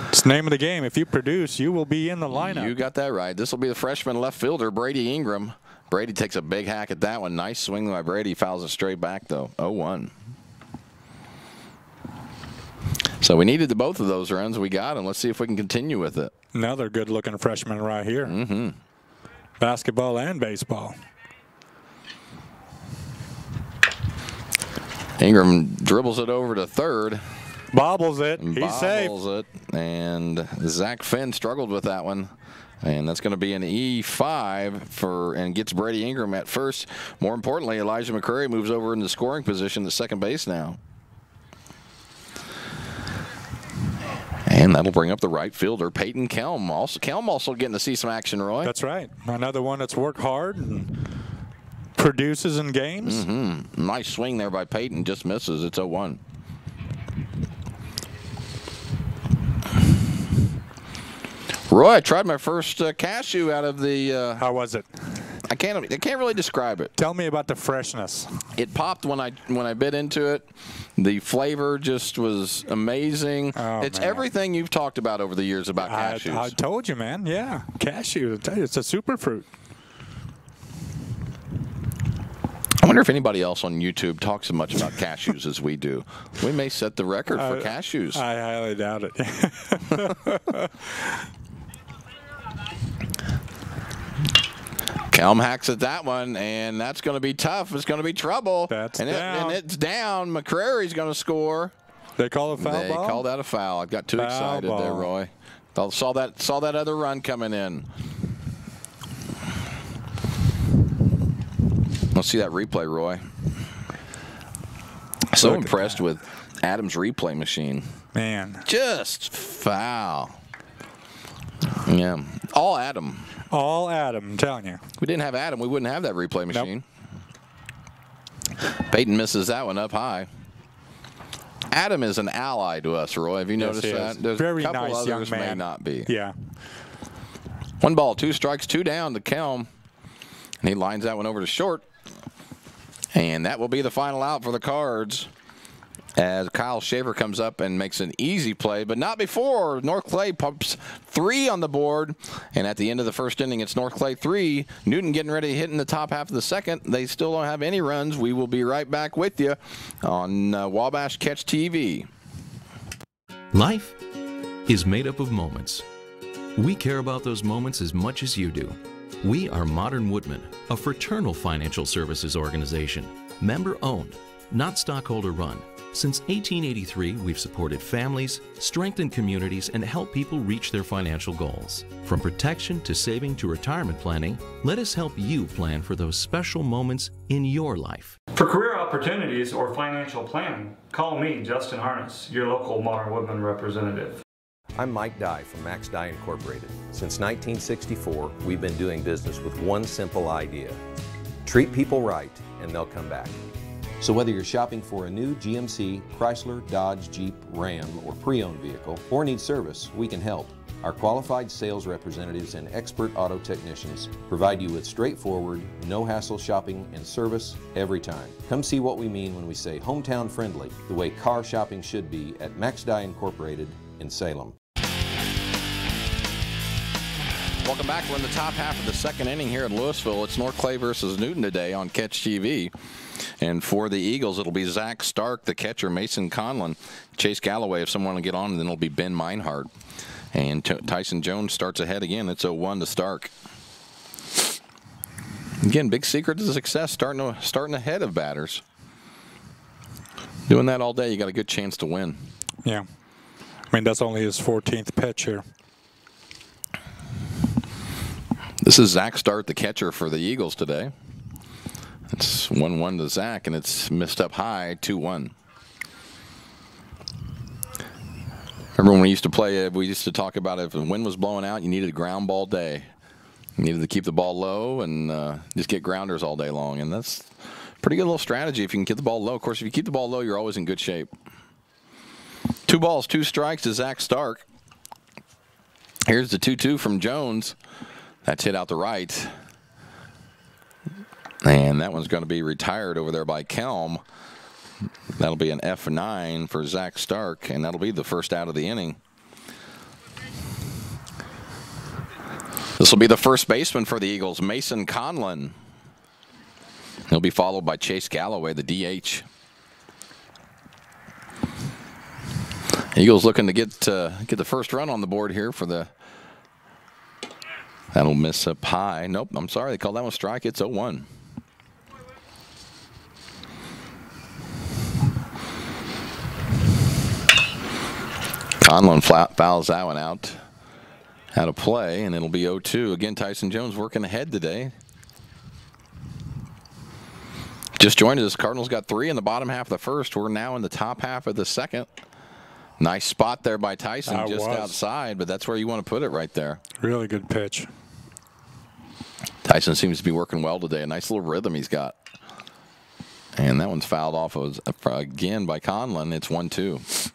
It's the name of the game. If you produce, you will be in the lineup. You got that right. This will be the freshman left fielder, Brady Ingram. Brady takes a big hack at that one. Nice swing by Brady. Fouls it straight back, though. 0-1. So we needed both of those runs. We got them. Let's see if we can continue with it. Another good-looking freshman right here. Mm-hmm. Basketball and baseball. Ingram dribbles it over to third. Bobbles it. He's safe. Bobbles it. And Zach Finn struggled with that one. And that's going to be an E5 and gets Brady Ingram at first. More importantly, Elijah McCrary moves over in the scoring position at second base now. And that'll bring up the right fielder, Peyton Kelm. Kelm also getting to see some action, Roy. That's right. Another one that's worked hard and produces in games. Mm-hmm. Nice swing there by Peyton. Just misses. It's 0-1. Roy, I tried my first cashew out of the. How was it? I can't really describe it. Tell me about the freshness. It popped when I bit into it. The flavor just was amazing. Oh, it's man. everything you've talked about over the years about cashews. I told you, man. Yeah, cashew. I tell you, it's a superfruit. I wonder if anybody else on YouTube talks as much about cashews as we do. We may set the record for cashews. I highly doubt it. Kelm hacks at that one, and that's going to be tough. It's going to be trouble. That's and down. It's down. McCrary's going to score. They call it foul ball? They called that a foul. I got too excited there, Roy. Saw that other run coming in. Let's see that replay, Roy. So impressed with Adam's replay machine. Man. Just foul. Yeah. All Adam. All Adam, I'm telling you. If we didn't have Adam, we wouldn't have that replay machine. Nope. Peyton misses that one up high. Adam is an ally to us, Roy. Have you noticed that? There's very a couple nice others young man. may not be. Yeah. 1 ball, 2 strikes, 2 down to Kelm. And he lines that one over to short. And that will be the final out for the Cards as Kyle Shaver comes up and makes an easy play, but not before. North Clay pumps 3 on the board. And at the end of the first inning, it's North Clay 3. Newton getting ready to hit in the top half of the second. They still don't have any runs. We will be right back with you on Wabash Catch TV. Life is made up of moments. We care about those moments as much as you do. We are Modern Woodmen, a fraternal financial services organization, member-owned, not stockholder-run. Since 1883, we've supported families, strengthened communities, and helped people reach their financial goals. From protection to saving to retirement planning, let us help you plan for those special moments in your life. For career opportunities or financial planning, call me, Justin Harness, your local Modern Woodmen representative. I'm Mike Dye from Max Dye Incorporated. Since 1964, we've been doing business with one simple idea. Treat people right, and they'll come back. So whether you're shopping for a new GMC, Chrysler, Dodge, Jeep, Ram, or pre-owned vehicle, or need service, we can help. Our qualified sales representatives and expert auto technicians provide you with straightforward, no-hassle shopping and service every time. Come see what we mean when we say hometown friendly, the way car shopping should be at Max Dye Incorporated in Salem. Welcome back. We're in the top half of the second inning here in Louisville. It's North Clay versus Newton today on Catch TV. And for the Eagles, it'll be Zach Stark, the catcher, Mason Conlon, Chase Galloway, if someone will get on, and then it'll be Ben Meinhardt. And Tyson Jones starts ahead again. It's 0-1 to Stark. Again, big secret to success, starting ahead of batters. Doing that all day, you got a good chance to win. Yeah. I mean, that's only his 14th pitch here. This is Zach Stark, the catcher for the Eagles today. It's 1-1 to Zach, and it's missed up high, 2-1. Remember when we used to play, we used to talk about if the wind was blowing out, you needed a ground ball day. You needed to keep the ball low and just get grounders all day long, and that's a pretty good little strategy if you can get the ball low. Of course, if you keep the ball low, you're always in good shape. 2 balls, 2 strikes to Zach Stark. Here's the 2-2 from Jones. That's hit out the right. And that one's going to be retired over there by Kelm. That'll be an F9 for Zach Stark, and that'll be the first out of the inning. This will be the first baseman for the Eagles, Mason Conlon. He'll be followed by Chase Galloway, the DH. Eagles looking to get the first run on the board here for the. That'll miss up high. Nope, I'm sorry. They called that one strike. It's 0-1. Conlon fouls that one out of play, and it'll be 0-2. Again, Tyson Jones working ahead today. Just joined us. Cardinals got 3 in the bottom half of the first. We're now in the top half of the second. Nice spot there by Tyson, just outside, but that's where you want to put it right there. Really good pitch. Tyson seems to be working well today. A nice little rhythm he's got. And that one's fouled off again by Conlon. It's 1-2.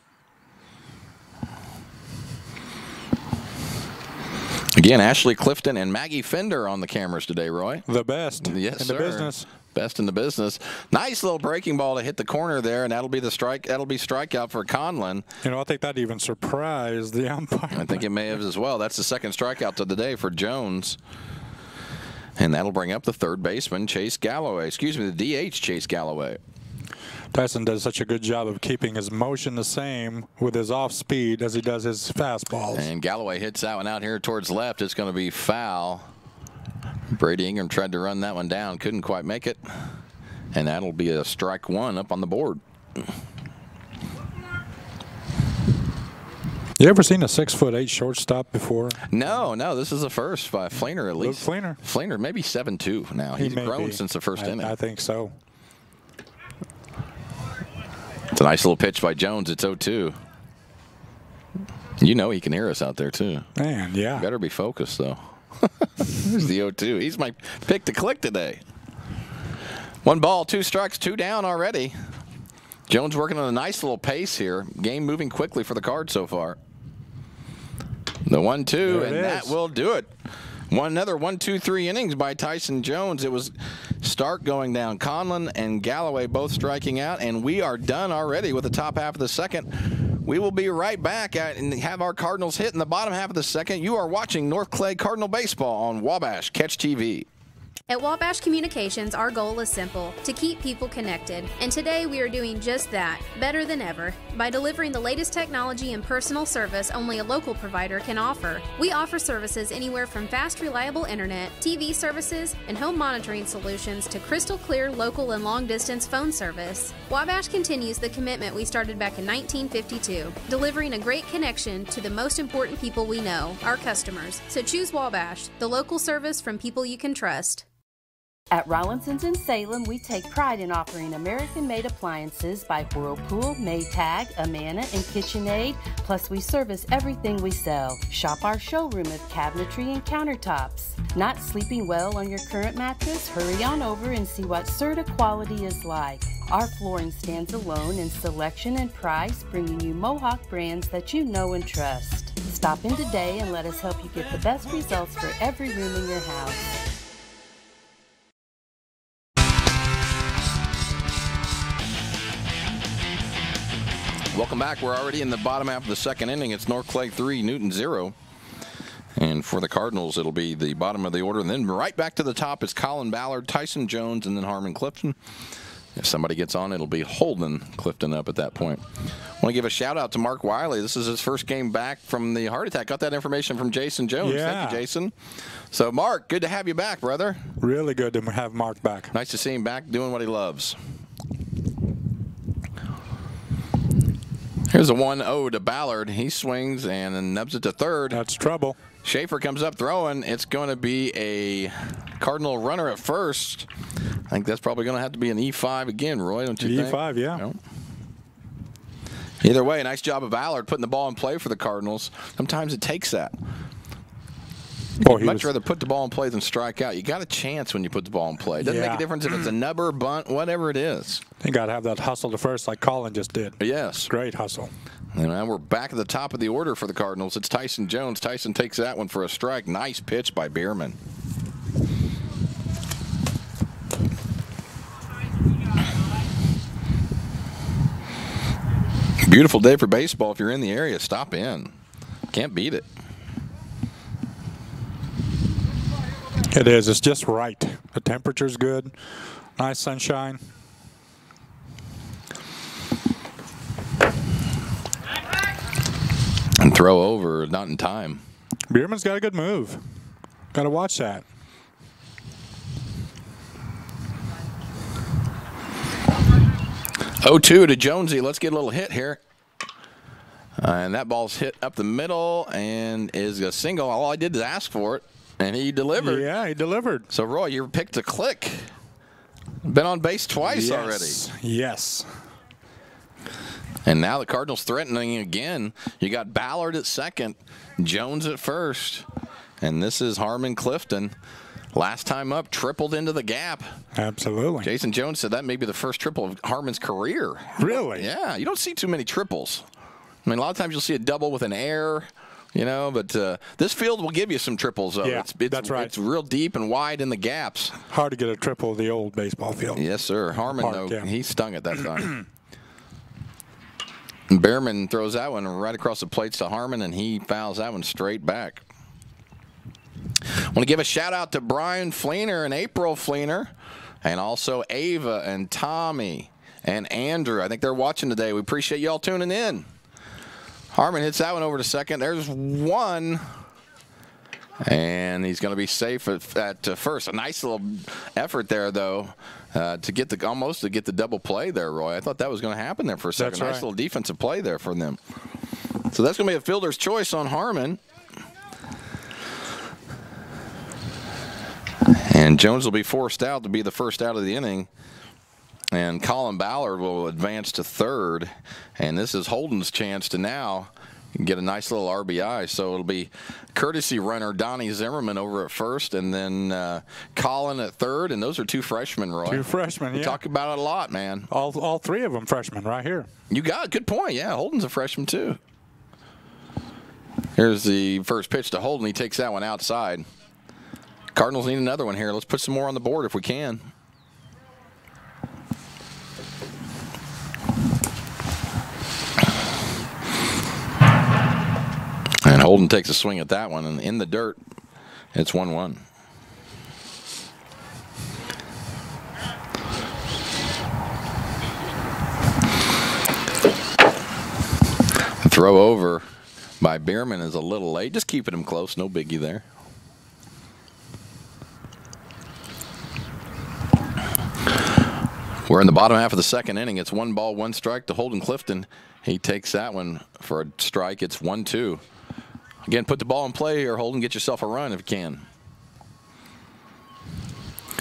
Again, Ashley Clifton and Maggie Fender on the cameras today, Roy. The best yes, in sir. the business. Best in the business. Nice little breaking ball to hit the corner there, and that'll be the strike. That'll be strikeout for Conlon. You know, I think that even surprised the umpire. I think it may have as well. That's the second strikeout of the day for Jones. And that'll bring up the third baseman, Chase Galloway. Excuse me, the DH, Chase Galloway. Tyson does such a good job of keeping his motion the same with his off speed as he does his fastballs. And Galloway hits that one out here towards left. It's going to be foul. Brady Ingram tried to run that one down, couldn't quite make it. And that'll be a strike one up on the board. You ever seen a 6'8" shortstop before? No, this is the first by Fleener at least. Luke Fleener. Fleener, maybe 7'2" now. He's grown since the first inning. I think so. It's a nice little pitch by Jones. It's 0-2. You know he can hear us out there, too. Man, yeah. Better be focused, though. There's the 0-2. He's my pick to click today. 1 ball, 2 strikes, 2 down already. Jones working on a nice little pace here. Game moving quickly for the Cards so far. The 1-2, and that will do it. Another 1-2-3 innings by Tyson Jones. It was Stark going down, Conlon and Galloway both striking out, and we are done already with the top half of the second. We will be right back and have our Cardinals hit in the bottom half of the second. You are watching North Clay Cardinal Baseball on Wabash Catch TV. At Wabash Communications, our goal is simple, to keep people connected. And today we are doing just that, better than ever, by delivering the latest technology and personal service only a local provider can offer. We offer services anywhere from fast, reliable internet, TV services, and home monitoring solutions to crystal clear local and long-distance phone service. Wabash continues the commitment we started back in 1952, delivering a great connection to the most important people we know, our customers. So choose Wabash, the local service from people you can trust. At Rollinson's in Salem, we take pride in offering American-made appliances by Whirlpool, Maytag, Amana, and KitchenAid, plus we service everything we sell. Shop our showroom of cabinetry and countertops. Not sleeping well on your current mattress? Hurry on over and see what Serta quality is like. Our flooring stands alone in selection and price, bringing you Mohawk brands that you know and trust. Stop in today and let us help you get the best results for every room in your house. Welcome back. We're already in the bottom half of the second inning. It's North Clay 3, Newton 0. And for the Cardinals, it'll be the bottom of the order. And then right back to the top is Colin Ballard, Tyson Jones, and then Harmon Clifton. If somebody gets on, it'll be Holden Clifton up at that point. I want to give a shout-out to Mark Wiley. This is his first game back from the heart attack. Got that information from Jason Jones. Yeah. Thank you, Jason. So, Mark, good to have you back, brother. Really good to have Mark back. Nice to see him back doing what he loves. Here's a 1-0 to Ballard. He swings and then nubs it to third. That's trouble. Schaefer comes up throwing. It's going to be a Cardinal runner at first. I think that's probably going to have to be an E5 again, Roy, don't you think? E5, yeah. No. Either way, nice job of Ballard putting the ball in play for the Cardinals. Sometimes it takes that. Boy, I'd much rather put the ball in play than strike out. You got a chance when you put the ball in play. It doesn't make a difference if it's a nubber, bunt, whatever it is. You got to have that hustle to first like Colin just did. Yes. Great hustle. And now we're back at the top of the order for the Cardinals. It's Tyson Jones. Tyson takes that one for a strike. Nice pitch by Bierman. Beautiful day for baseball. If you're in the area, stop in. Can't beat it. It is. It's just right. The temperature's good. Nice sunshine. And throw over, not in time. Bierman's got a good move. Got to watch that. Oh, 2 to Jonesy. Let's get a little hit here. And that ball's hit up the middle and is a single. All I did is ask for it, and he delivered. Yeah, he delivered. So, Roy, you picked a click. Been on base twice already. Yes. And now the Cardinals threatening again. You got Ballard at second, Jones at first. And this is Harmon Clifton. Last time up, tripled into the gap. Absolutely. Jason Jones said that may be the first triple of Harmon's career. Really? Yeah, you don't see too many triples. I mean, a lot of times you'll see a double with an error, you know, but this field will give you some triples, though. Yeah, that's right. It's real deep and wide in the gaps. Hard to get a triple of the old baseball field. Yes, sir. Harmon, Hard, though, yeah. he stung it that time. Behrman throws that one right across the plates to Harmon, and he fouls that one straight back. I want to give a shout-out to Brian Fleener and April Fleener, and also Ava and Tommy and Andrew. I think they're watching today. We appreciate you all tuning in. Harmon hits that one over to second. There's one, and he's going to be safe at first. A nice little effort there, though, to get the double play there, Roy. I thought that was going to happen there for a second. That's nice right. little defensive play there for them. So that's going to be a fielder's choice on Harmon. And Jones will be forced out to be the first out of the inning. And Colin Ballard will advance to third. And this is Holden's chance to now get a nice little RBI. So it'll be courtesy runner Donnie Zimmerman over at first, and then Colin at third. And those are two freshmen, Roy. Two freshmen, We yeah. talk about it a lot, man. All three of them freshmen right here. You got it. Good point. Yeah, Holden's a freshman, too. Here's the first pitch to Holden. He takes that one outside. Cardinals need another one here. Let's put some more on the board if we can. And Holden takes a swing at that one, and in the dirt, it's 1-1. The throw over by Bierman is a little late. Just keeping him close. No biggie there. We're in the bottom half of the second inning. It's 1 ball, 1 strike to Holden Clifton. He takes that one for a strike. It's 1-2. Again, put the ball in play here, Holden. Get yourself a run if you can.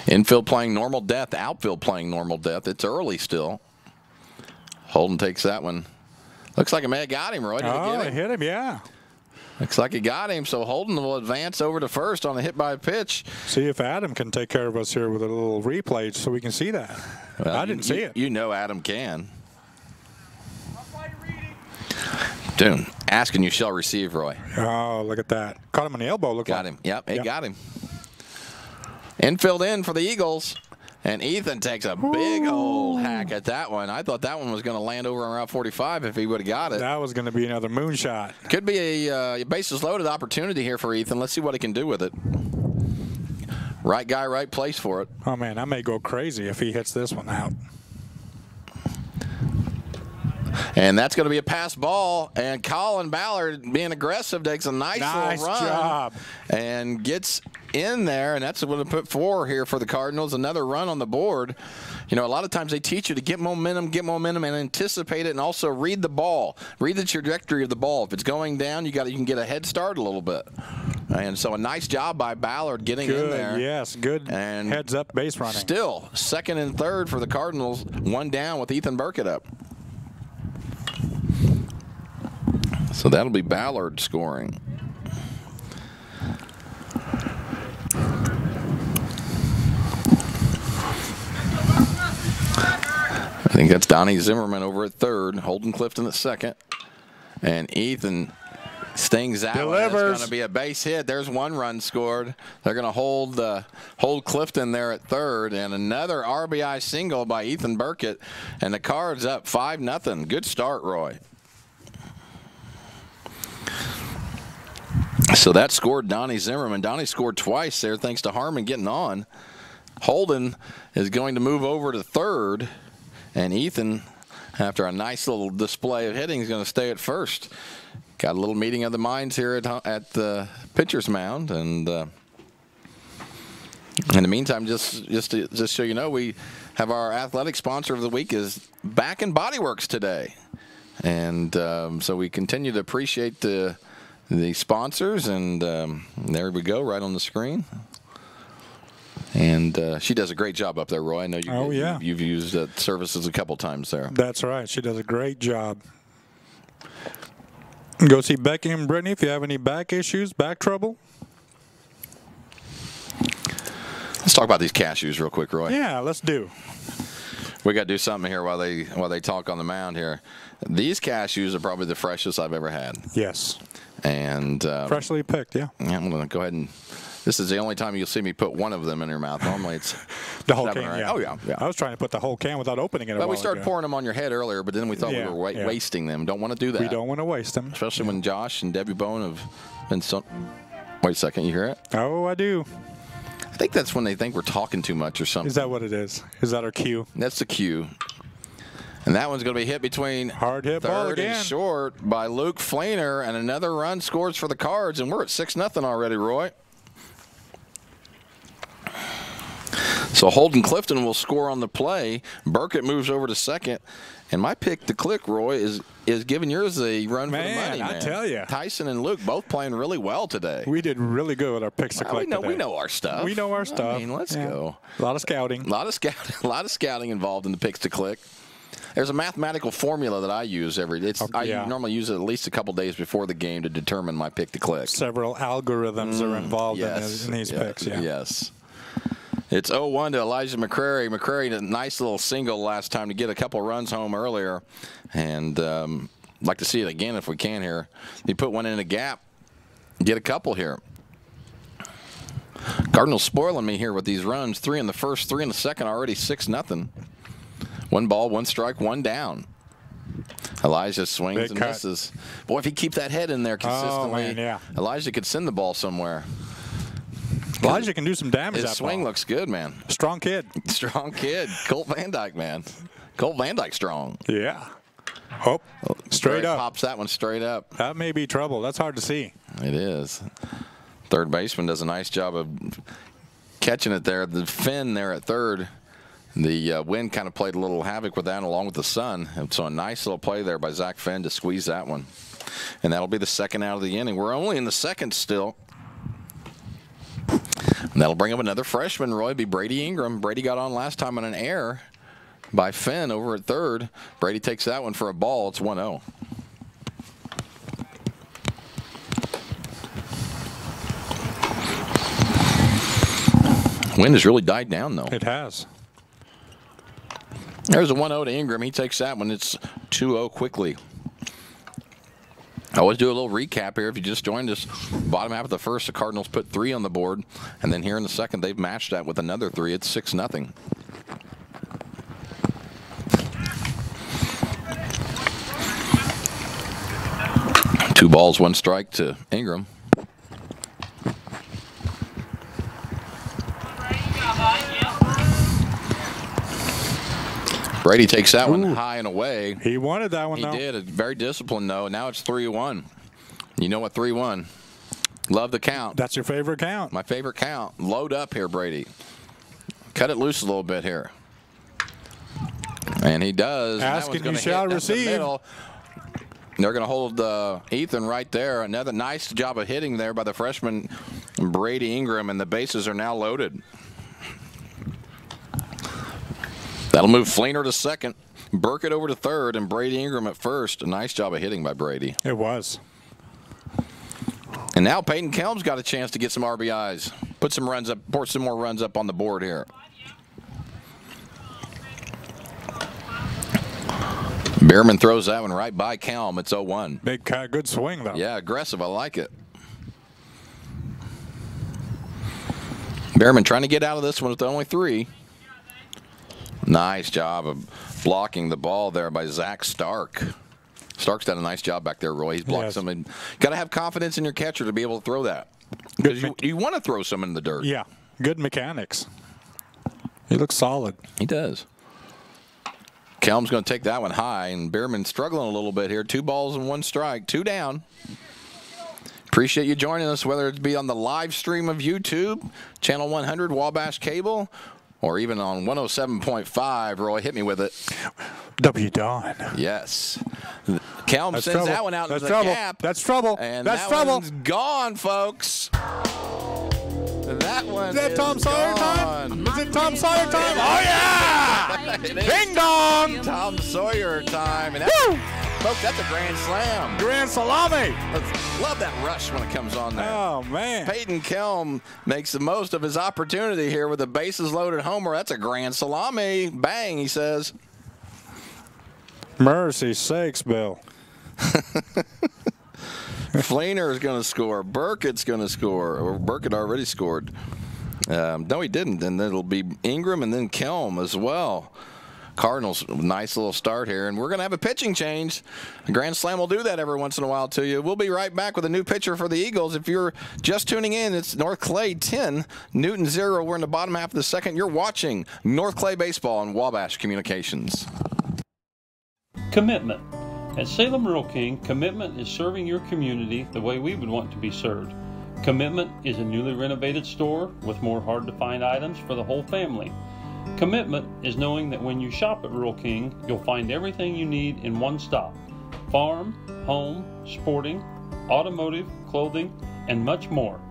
Infield playing normal depth, outfield playing normal depth. It's early still. Holden takes that one. Looks like it may have got him, Roy. Did it get him? It hit him, yeah. Looks like he got him, so Holden will advance over to first on a hit by pitch. See if Adam can take care of us here with a little replay so we can see that. Well, I didn't see it. You know Adam can. Dude, ask and you shall receive, Roy. Oh, look at that. Caught him on the elbow. Got him. Yep, it got him. Infield in for the Eagles. And Ethan takes a big old hack at that one. I thought that one was going to land over on Route 45 if he would have got it. That was going to be another moonshot. Could be a bases loaded opportunity here for Ethan. Let's see what he can do with it. Right guy, right place for it. Oh, man, I may go crazy if he hits this one out. And that's going to be a pass ball. And Colin Ballard, being aggressive, takes a nice little run. Job. And gets in there. And that's what to put 4 here for the Cardinals. Another run on the board. You know, a lot of times they teach you to get momentum, and anticipate it, and also read the ball. Read the trajectory of the ball. If it's going down, you can get a head start a little bit. And so a nice job by Ballard getting in there. Yes, good and heads up base running. Still, second and third for the Cardinals. 1 down with Ethan Burkett up. So that'll be Ballard scoring. I think that's Donnie Zimmerman over at third, Holden Clifton at second, and Ethan Stings that Delivers. one. It's going to be a base hit. There's one run scored. They're going to hold Clifton there at third, and another RBI single by Ethan Burkett, and the Cards up 5-0. Good start, Roy. So that scored Donnie Zimmerman. Donnie scored twice there thanks to Harmon getting on. Holden is going to move over to third, and Ethan, after a nice little display of hitting, is going to stay at first. Got a little meeting of the minds here at the pitcher's mound, and in the meantime, just so you know, we have our athletic sponsor of the week is Back and Body Works today, and so we continue to appreciate the sponsors, and there we go, right on the screen. And she does a great job up there, Roy. I know you've used services a couple times there. That's right. She does a great job. Go see Becky and Brittany if you have any back issues, back trouble. Let's talk about these cashews real quick, Roy. Yeah, let's do. We got to do something here while they talk on the mound here. These cashews are probably the freshest I've ever had. Yes. And freshly picked, yeah. I'm going to go ahead and. This is the only time you'll see me put one of them in your mouth. Normally it's the whole can. Yeah. Oh yeah. I was trying to put the whole can without opening it. But we started pouring them on your head earlier, but then we thought we were wasting them. Don't want to do that. We don't want to waste them, especially when Josh and Debbie Bone have been so. Wait a second, you hear it? Oh, I do. I think that's when they think we're talking too much or something. Is that what it is? Is that our cue? That's the cue. And that one's going to be hit between hard hit ball again. And short by Luke Fleener, and another run scores for the Cards, and we're at 6-0 already, Roy. So Holden Clifton will score on the play. Burkett moves over to second, and my pick to click, Roy, is giving yours a run for the money, man. I tell you, Tyson and Luke both playing really well today. We did really good with our picks to click today. We know our stuff. We know our stuff. I mean, let's go. A lot of scouting. A lot of scouting involved in the picks to click. There's a mathematical formula that I use every day. I normally use it at least a couple days before the game to determine my pick to click. Several algorithms are involved in these picks. Yeah. Yes. It's 0-1 to Elijah McCrary. McCrary, a nice little single last time to get a couple runs home earlier. And like to see it again if we can here. He put one in a gap. Get a couple here. Cardinals spoiling me here with these runs. 3 in the first, 3 in the second, already 6-0. 1 ball, 1 strike, 1 down. Elijah swings and misses. Boy, if he keeps that head in there consistently, Elijah could send the ball somewhere. Elijah can do some damage. His swing looks good, man. Strong kid. Strong kid. Colt Van Dyke, man. Colt Van Dyke strong. Yeah. Oh, straight up. Pops that one straight up. That may be trouble. That's hard to see. It is. Third baseman does a nice job of catching it there. The Finn there at third. The wind kind of played a little havoc with that along with the sun. And so a nice little play there by Zach Finn to squeeze that one. And that'll be the second out of the inning. We're only in the second still. And that'll bring up another freshman, Roy, be Brady Ingram. Brady got on last time on an error by Finn over at third. Brady takes that one for a ball. It's 1-0. Wind has really died down, though. It has. There's a 1-0 to Ingram. He takes that one. It's 2-0 quickly. I always do a little recap here. If you just joined us, bottom half of the first, the Cardinals put 3 on the board. And then here in the second, they've matched that with another 3. It's 6-0. Two balls, 1 strike to Ingram. Brady takes that one high and away. He wanted that one, though. He did. Very disciplined, though. Now it's 3-1. You know what 3-1? Love the count. That's your favorite count. My favorite count. Load up here, Brady. Cut it loose a little bit here. And he does. Ask and you shall receive. They're going to hold Ethan right there. Another nice job of hitting there by the freshman Brady Ingram, and the bases are now loaded. That'll move Fleener to second, Burkett over to third, and Brady Ingram at first. A nice job of hitting by Brady. It was. And now Peyton Kelm's got a chance to get some RBIs. Put some runs up, pour some more runs up on the board here. Bierman throws that one right by Kelm. It's 0-1. Big, good swing, though. Yeah, aggressive. I like it. Bierman trying to get out of this one with only 3. Nice job of blocking the ball there by Zach Stark. Stark's done a nice job back there, Roy. He's blocked something. Got to have confidence in your catcher to be able to throw that. Because you want to throw some in the dirt. Yeah, good mechanics. He looks solid. He does. Kelm's going to take that one high, and Bierman struggling a little bit here. 2 balls and 1 strike, 2 down. Appreciate you joining us, whether it be on the live stream of YouTube, Channel 100, Wabash Cable, or even on 107.5. Roy, hit me with it. W. Dawn. Yes. Kelm sends that one out into the gap. That's trouble. And That's that trouble. one's gone, folks. That one is that Tom Sawyer time? Is it Tom Sawyer time? Oh, yeah! Ding dong! Tom Sawyer time. And folks, that's a grand slam. Grand salami. Love that rush when it comes on there. Oh, man. Peyton Kelm makes the most of his opportunity here with a bases loaded homer. That's a grand salami. Bang, he says. Mercy sakes, Bill. Fleener is going to score. Burkett's going to score. Or Burkett already scored. No, he didn't. And then it'll be Ingram and then Kelm as well. Cardinals, nice little start here. And we're going to have a pitching change. A grand slam will do that every once in a while to you. We'll be right back with a new pitcher for the Eagles. If you're just tuning in, it's North Clay 10, Newton 0. We're in the bottom half of the second. You're watching North Clay Baseball on Wabash Communications. Commitment. At Salem Rural King, Commitment is serving your community the way we would want to be served. Commitment is a newly renovated store with more hard-to-find items for the whole family. Commitment is knowing that when you shop at Rural King, you'll find everything you need in one stop. Farm, home, sporting, automotive, clothing, and much more.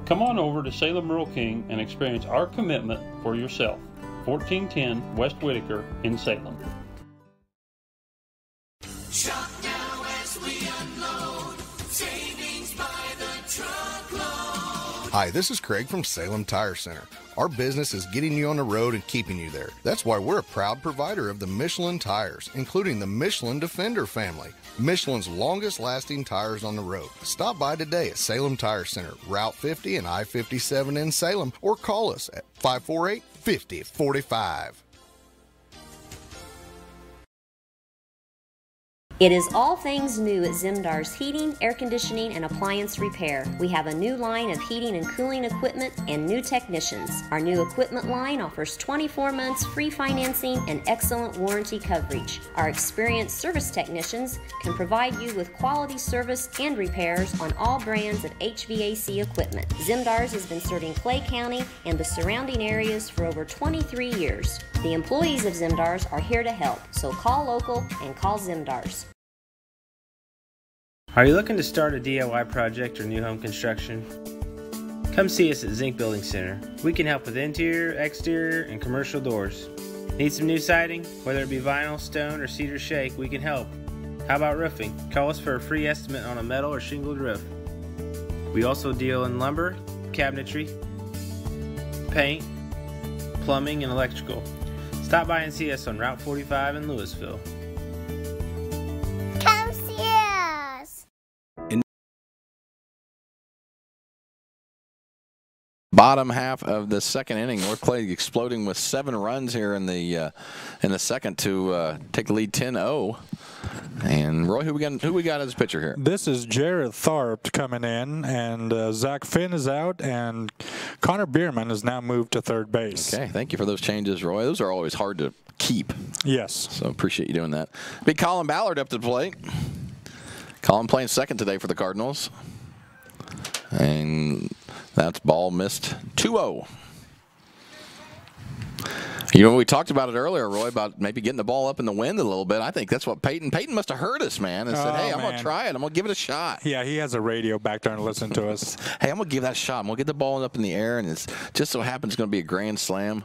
Come on over to Salem Rural King and experience our commitment for yourself. 1410 West Whitaker in Salem. Shop now as we unload. Savings by the truckload. Hi, this is Craig from Salem Tire Center. Our business is getting you on the road and keeping you there. That's why we're a proud provider of the Michelin tires, including the Michelin Defender family, Michelin's longest lasting tires on the road. Stop by today at Salem Tire Center, Route 50 and I-57 in Salem, or call us at 548-5045. It is all things new at Zimdar's Heating, Air Conditioning, and Appliance Repair. We have a new line of heating and cooling equipment and new technicians. Our new equipment line offers 24 months free financing and excellent warranty coverage. Our experienced service technicians can provide you with quality service and repairs on all brands of HVAC equipment. Zimdar's has been serving Clay County and the surrounding areas for over 23 years. The employees of Zimdar's are here to help, so call local and call Zimdar's. Are you looking to start a DIY project or new home construction? Come see us at Zinc Building Center. We can help with interior, exterior, and commercial doors. Need some new siding? Whether it be vinyl, stone, or cedar shake, we can help. How about roofing? Call us for a free estimate on a metal or shingled roof. We also deal in lumber, cabinetry, paint, plumbing, and electrical. Stop by and see us on Route 45 in Louisville. Come see us. Bottom half of the second inning, North Clay exploding with 7 runs here in the second to take the lead 10-0. And Roy, who we got as pitcher here? This is Jared Tharp coming in, and Zach Finn is out, and Connor Bierman is now moved to third base. Okay, thank you for those changes, Roy. Those are always hard to keep. Yes. So appreciate you doing that. Big Colin Ballard up to the plate. Colin playing second today for the Cardinals. And that's ball missed 2-0. You know, we talked about it earlier, Roy, about maybe getting the ball up in the wind a little bit. I think that's what Peyton must have heard us, man, and said, hey, I'm going to try it. I'm going to give it a shot. Yeah, he has a radio back there and listen to us. Hey, I'm going to give that a shot. I'm going to get the ball up in the air, and it's just so happens it's going to be a grand slam.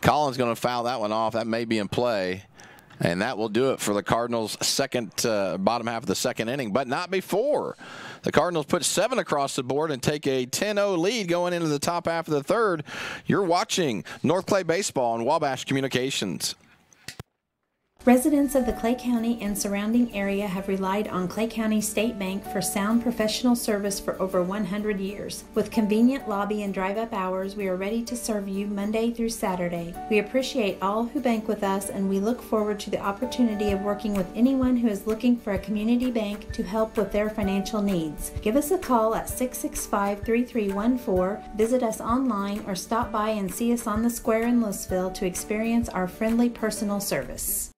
Colin's going to foul that one off. That may be in play. And that will do it for the Cardinals' bottom half of the second inning, but not before. The Cardinals put 7 across the board and take a 10-0 lead going into the top half of the third. You're watching North Clay Baseball on Wabash Communications. Residents of the Clay County and surrounding area have relied on Clay County State Bank for sound professional service for over 100 years. With convenient lobby and drive-up hours, we are ready to serve you Monday through Saturday. We appreciate all who bank with us, and we look forward to the opportunity of working with anyone who is looking for a community bank to help with their financial needs. Give us a call at 665-3314, visit us online, or stop by and see us on the square in Louisville to experience our friendly personal service.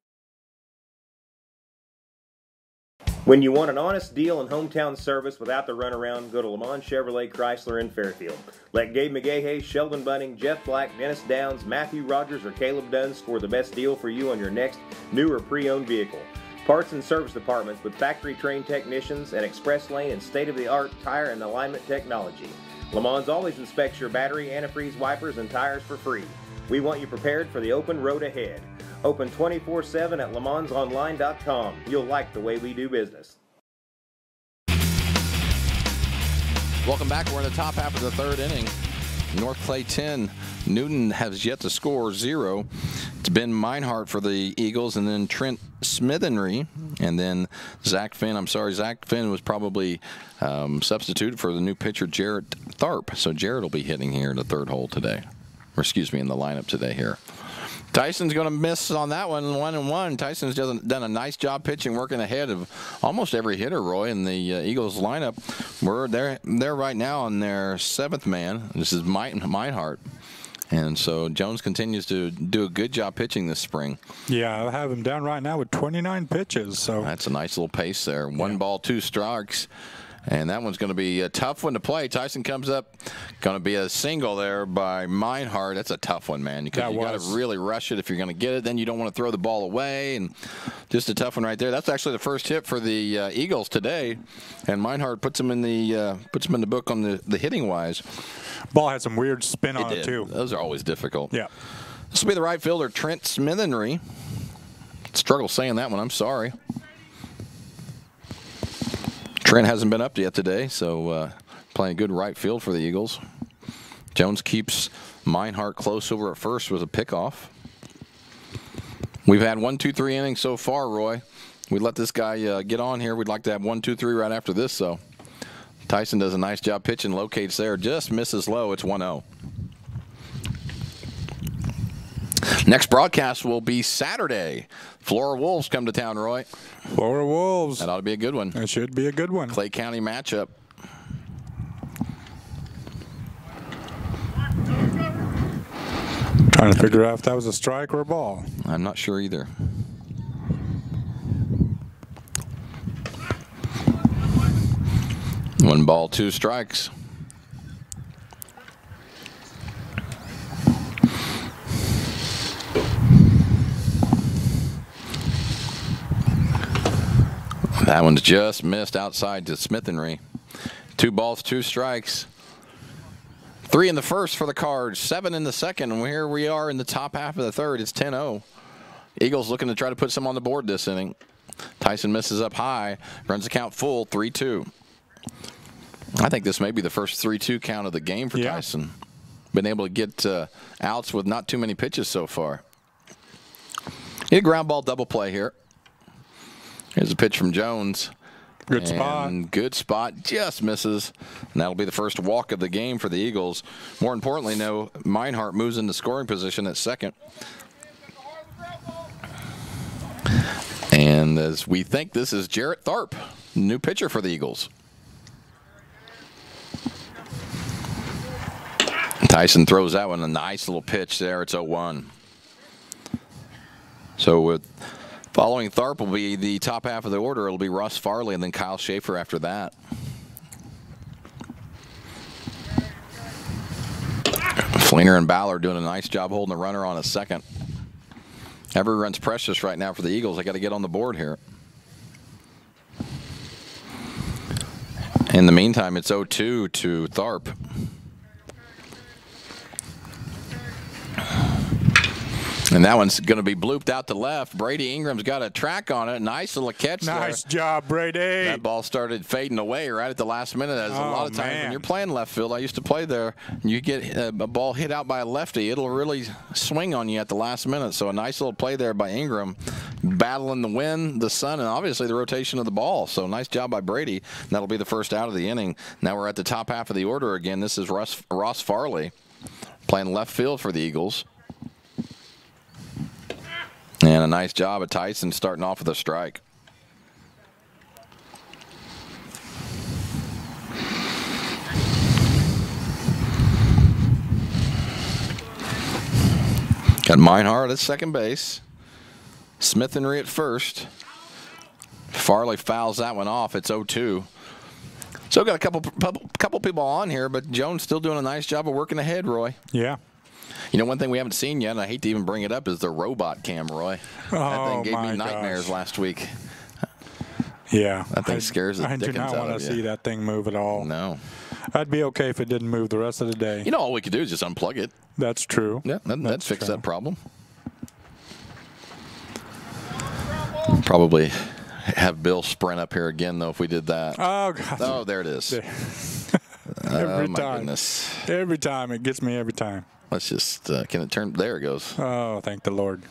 When you want an honest deal and hometown service without the runaround, go to Lamont Chevrolet Chrysler in Fairfield. Let Gabe McGahey, Sheldon Bunning, Jeff Black, Dennis Downs, Matthew Rogers, or Caleb Dunn score the best deal for you on your next new or pre-owned vehicle. Parts and service departments with factory-trained technicians and express lane and state-of-the-art tire and alignment technology. Lamont always inspects your battery, antifreeze, wipers, and tires for free. We want you prepared for the open road ahead. Open 24/7 at LeMansOnline.com. You'll like the way we do business. Welcome back. We're in the top half of the third inning. North Clay 10. Newton has yet to score 0. It's Ben Meinhardt for the Eagles, and then Trent Smithenry, and then Zach Finn. I'm sorry, Zach Finn was probably substituted for the new pitcher, Jarrett Tharp. So Jarrett will be hitting here in the third hole today. Or excuse me, in the lineup today here. Tyson's going to miss on that one, 1-1. Tyson's done a nice job pitching, working ahead of almost every hitter, Roy, in the Eagles lineup. They're right now on their 7th man. This is Meinhardt. And so Jones continues to do a good job pitching this spring. Yeah, I have him down right now with 29 pitches. So that's a nice little pace there. 1 ball, 2 strikes. And that one's going to be a tough one to play. Tyson comes up, going to be a single there by Meinhardt. That's a tough one, man. You got to really rush it if you're going to get it. Then you don't want to throw the ball away, and just a tough one right there. That's actually the first hit for the Eagles today, and Meinhardt puts him in the book on the hitting wise. Ball had some weird spin on it too. Those are always difficult. Yeah. This will be the right fielder, Trent Smithenry. Struggle saying that one. I'm sorry. Trent hasn't been up yet today, so playing good right field for the Eagles. Jones keeps Meinhardt close over at first with a pickoff. We've had 1, 2, 3 innings so far, Roy. We let this guy get on here. We'd like to have 1, 2, 3 right after this, so Tyson does a nice job pitching, locates there, just misses low. It's 1-0. Next broadcast will be Saturday. Flora Wolves come to town, Roy. Flora Wolves. That ought to be a good one. That should be a good one. Clay County matchup. Trying to figure out if that was a strike or a ball. I'm not sure either. One ball, 2 strikes. That one's just missed outside to Smithenry. 2 balls, 2 strikes. 3 in the first for the Cards, 7 in the second, and here we are in the top half of the third. It's 10-0. Eagles looking to try to put some on the board this inning. Tyson misses up high, runs the count full, 3-2. I think this may be the first 3-2 count of the game for Tyson. Been able to get outs with not too many pitches so far. Get a ground ball double play here. Here's a pitch from Jones. Good spot. Good spot. Just misses. And that'll be the first walk of the game for the Eagles. More importantly, no, Meinhardt moves into scoring position at second. And as we think, this is Jarrett Tharp, new pitcher for the Eagles. Tyson throws that one, a nice little pitch there. It's 0-1. So with following Tharp will be the top half of the order. It'll be Russ Farley and then Kyle Schaefer after that. Fleener and Ballard doing a nice job holding the runner on a second. Every run's precious right now for the Eagles. They got to get on the board here. In the meantime, it's 0-2 to Tharp. And that one's going to be blooped out to left. Brady Ingram's got a track on it. Nice little catch there. Nice job, Brady. That ball started fading away right at the last minute. As a lot of times when you're playing left field, I used to play there, and you get a ball hit out by a lefty, it'll really swing on you at the last minute. So a nice little play there by Ingram. battling the wind, the sun, and obviously the rotation of the ball. So nice job by Brady. That'll be the first out of the inning. Now we're at the top half of the order again. This is Ross Farley playing left field for the Eagles. And a nice job of Tyson starting off with a strike. Got Meinhardt at second base. Smith and Ree at first. Farley fouls that one off. It's 0-2. So got a couple people on here, but Jones still doing a nice job of working ahead, Roy. Yeah. You know, one thing we haven't seen yet, and I hate to even bring it up, is the robot cam, Roy. That thing gave me nightmares last week. Yeah. That thing scares the dickens out of you. I do not want to see that thing move at all. No. I'd be okay if it didn't move the rest of the day. You know, all we could do is just unplug it. That's true. Yeah, that'd fix that problem. Probably have Bill sprint up here again, though, if we did that. Oh, God. Oh, there it is. Every my time. Goodness. Every time. It gets me every time. Let's just, can it turn? There it goes. Oh, thank the Lord.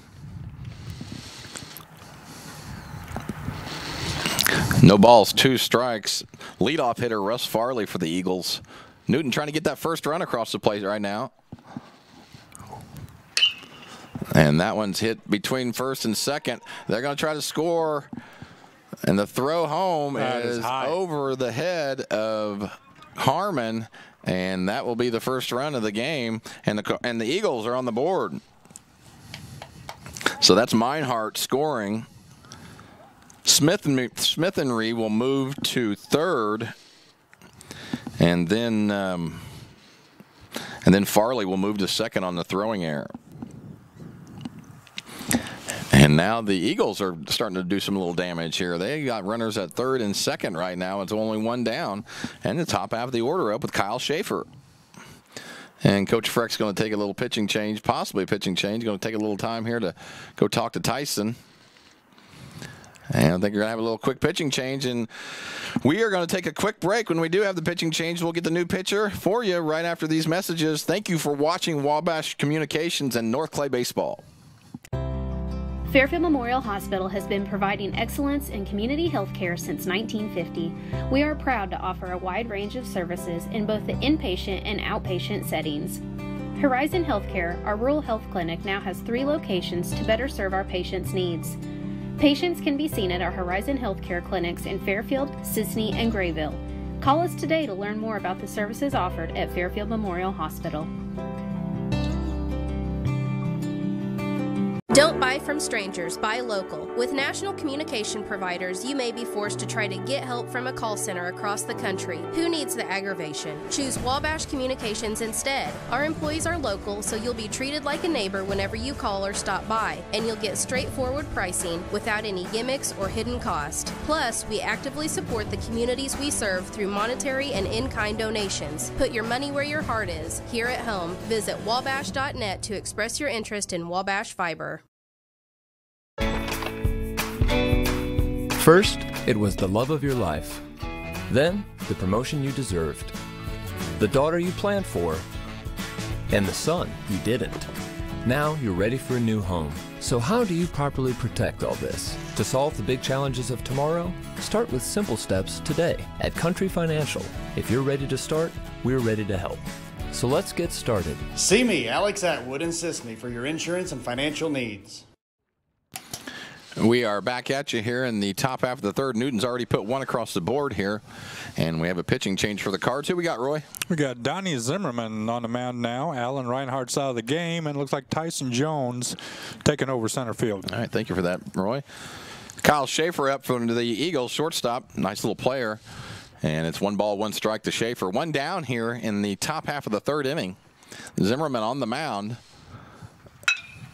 No balls, 2 strikes. Leadoff hitter Russ Farley for the Eagles. Newton trying to get that first run across the plate right now. And that one's hit between first and second. They're going to try to score. And the throw home is over the head of Harmon. And that will be the first run of the game. And the Eagles are on the board. So that's Meinhardt scoring. Smith and Ree will move to third. And then Farley will move to second on the throwing error. And now the Eagles are starting to do some little damage here. They got runners at third and second right now. It's only 1 down. And the top half of the order up with Kyle Schaefer. And Coach Freck's going to take a little pitching change, possibly a pitching change. Going to take a little time here to go talk to Tyson. And I think we're going to have a little quick pitching change. And we are going to take a quick break. When we do have the pitching change, we'll get the new pitcher for you right after these messages. Thank you for watching Wabash Communications and North Clay Baseball. Fairfield Memorial Hospital has been providing excellence in community health care since 1950. We are proud to offer a wide range of services in both the inpatient and outpatient settings. Horizon Healthcare, our rural health clinic, now has 3 locations to better serve our patients' needs. Patients can be seen at our Horizon Healthcare clinics in Fairfield, Sisney, and Grayville. Call us today to learn more about the services offered at Fairfield Memorial Hospital. Don't buy from strangers, buy local. With national communication providers, you may be forced to try to get help from a call center across the country. Who needs the aggravation? Choose Wabash Communications instead. Our employees are local, so you'll be treated like a neighbor whenever you call or stop by, and you'll get straightforward pricing without any gimmicks or hidden cost. Plus, we actively support the communities we serve through monetary and in-kind donations. Put your money where your heart is. Here at home, visit wabash.net to express your interest in Wabash Fiber. First, it was the love of your life. Then, the promotion you deserved. The daughter you planned for. And the son you didn't. Now you're ready for a new home. So how do you properly protect all this? To solve the big challenges of tomorrow, start with simple steps today at Country Financial. If you're ready to start, we're ready to help. So let's get started. See me, Alex Atwood in Sisney, for your insurance and financial needs. We are back at you here in the top half of the third. Newton's already put 1 across the board here, and we have a pitching change for the Cards. Who we got, Roy? We got Donnie Zimmerman on the mound now. Alan Reinhardt's out of the game, and it looks like Tyson Jones taking over center field. All right, thank you for that, Roy. Kyle Schaefer up from the Eagles, shortstop. Nice little player. And it's 1 ball, 1 strike to Schaefer. 1 down here in the top half of the third inning. Zimmerman on the mound.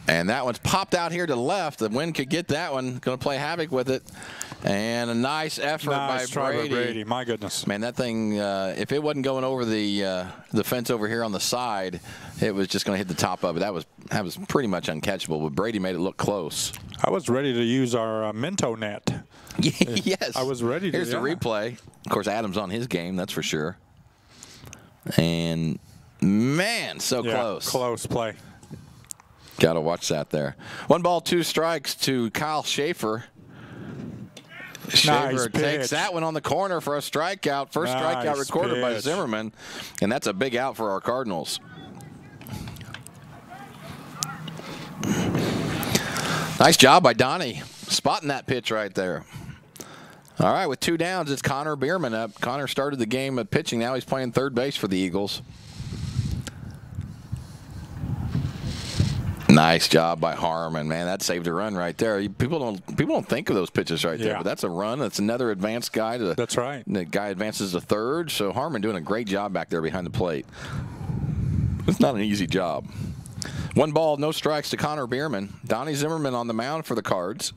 And that one's popped out here to the left. The wind could get that one. Going to play havoc with it. And a nice effort by Brady. My goodness. Man, that thing, if it wasn't going over the fence over here on the side, it was just going to hit the top of it. That was pretty much uncatchable, but Brady made it look close. I was ready to use our Minto net. Yes. I was ready to. Here's the replay. Of course, Adams on his game, that's for sure. And, man, so close. Close play. Got to watch that there. 1 ball, 2 strikes to Kyle Schaefer. Schaefer takes that one on the corner for a strikeout. First strikeout recorded by Zimmerman, and that's a big out for our Cardinals. Nice job by Donnie, spotting that pitch right there. All right, with 2 downs, it's Connor Bierman up. Connor started the game at pitching. Now he's playing third base for the Eagles. Nice job by Harmon, man. That saved a run right there. People don't think of those pitches right there, but that's a run. That's another advanced guy. That's right. The guy advances to third, so Harmon doing a great job back there behind the plate. It's not an easy job. 1 ball, no strikes to Connor Bierman. Donnie Zimmerman on the mound for the Cards.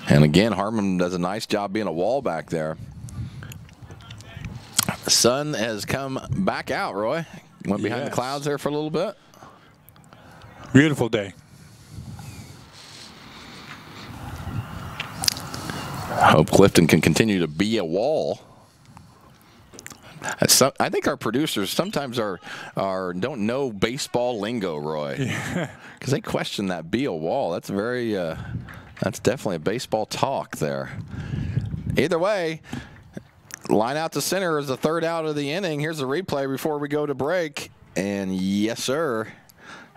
And again, Harmon does a nice job being a wall back there. The sun has come back out, Roy. Went behind the clouds there for a little bit. Beautiful day. Hope Clifton can continue to be a wall. I think our producers sometimes don't know baseball lingo, Roy. Because they question that be a wall. That's very that's definitely a baseball talk there. Either way, line out to center is the 3rd out of the inning. Here's the replay before we go to break. And yes, sir.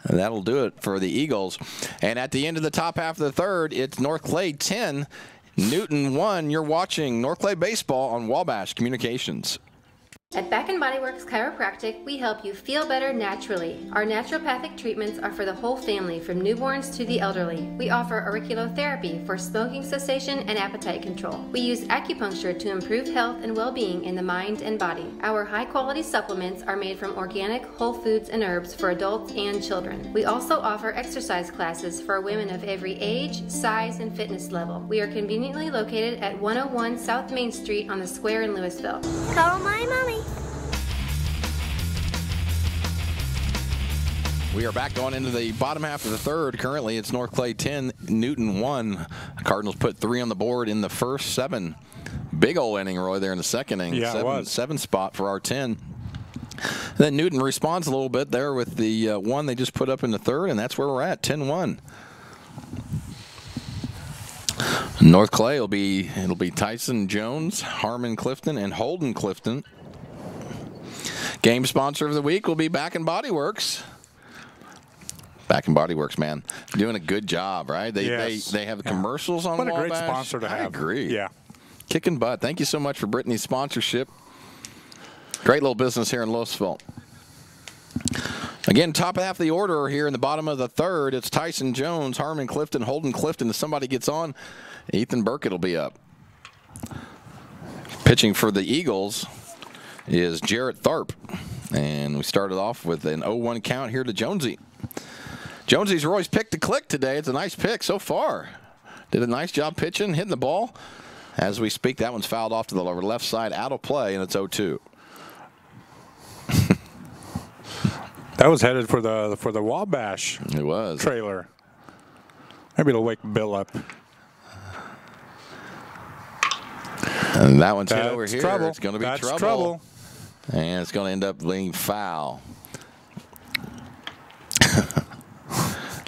That'll do it for the Eagles. And at the end of the top half of the 3rd, it's North Clay 10, Newton 1. You're watching North Clay Baseball on Wabash Communications. At Back & Body Works Chiropractic, we help you feel better naturally. Our naturopathic treatments are for the whole family, from newborns to the elderly. We offer auriculotherapy for smoking cessation and appetite control. We use acupuncture to improve health and well-being in the mind and body. Our high-quality supplements are made from organic, whole foods and herbs for adults and children. We also offer exercise classes for women of every age, size, and fitness level. We are conveniently located at 101 South Main Street on the Square in Louisville. Call my mommy. We are back going into the bottom half of the 3rd. Currently, it's North Clay 10, Newton 1. The Cardinals put 3 on the board in the first 7. Big ol' inning, Roy, there in the 2nd inning. Yeah, it was. 7 spot for our 10. Then Newton responds a little bit there with the 1 they just put up in the 3rd, and that's where we're at, 10-1. North Clay it'll be Tyson Jones, Harmon Clifton, and Holden Clifton. Game sponsor of the week will be Back & Body Works. Back & Body Works, man, doing a good job, right? They have commercials on Wabash. What a great sponsor to have. I agree. Yeah. Kicking butt. Thank you so much for Brittany's sponsorship. Great little business here in Louisville. Again, top half of the order here in the bottom of the 3rd. It's Tyson Jones, Harmon Clifton, Holden Clifton. If somebody gets on, Ethan Burkett will be up. Pitching for the Eagles is Jarrett Tharp. And we started off with an 0-1 count here to Jonesy. Jonesy's Roy's pick to click today. It's a nice pick so far. Did a nice job pitching, hitting the ball. As we speak, that one's fouled off to the left side, out of play, and it's 0-2. That was headed for the Wabash. It was. Trailer. Maybe it'll wake Bill up. And that one's hit over here. Trouble. It's going to be trouble. And it's going to end up being foul.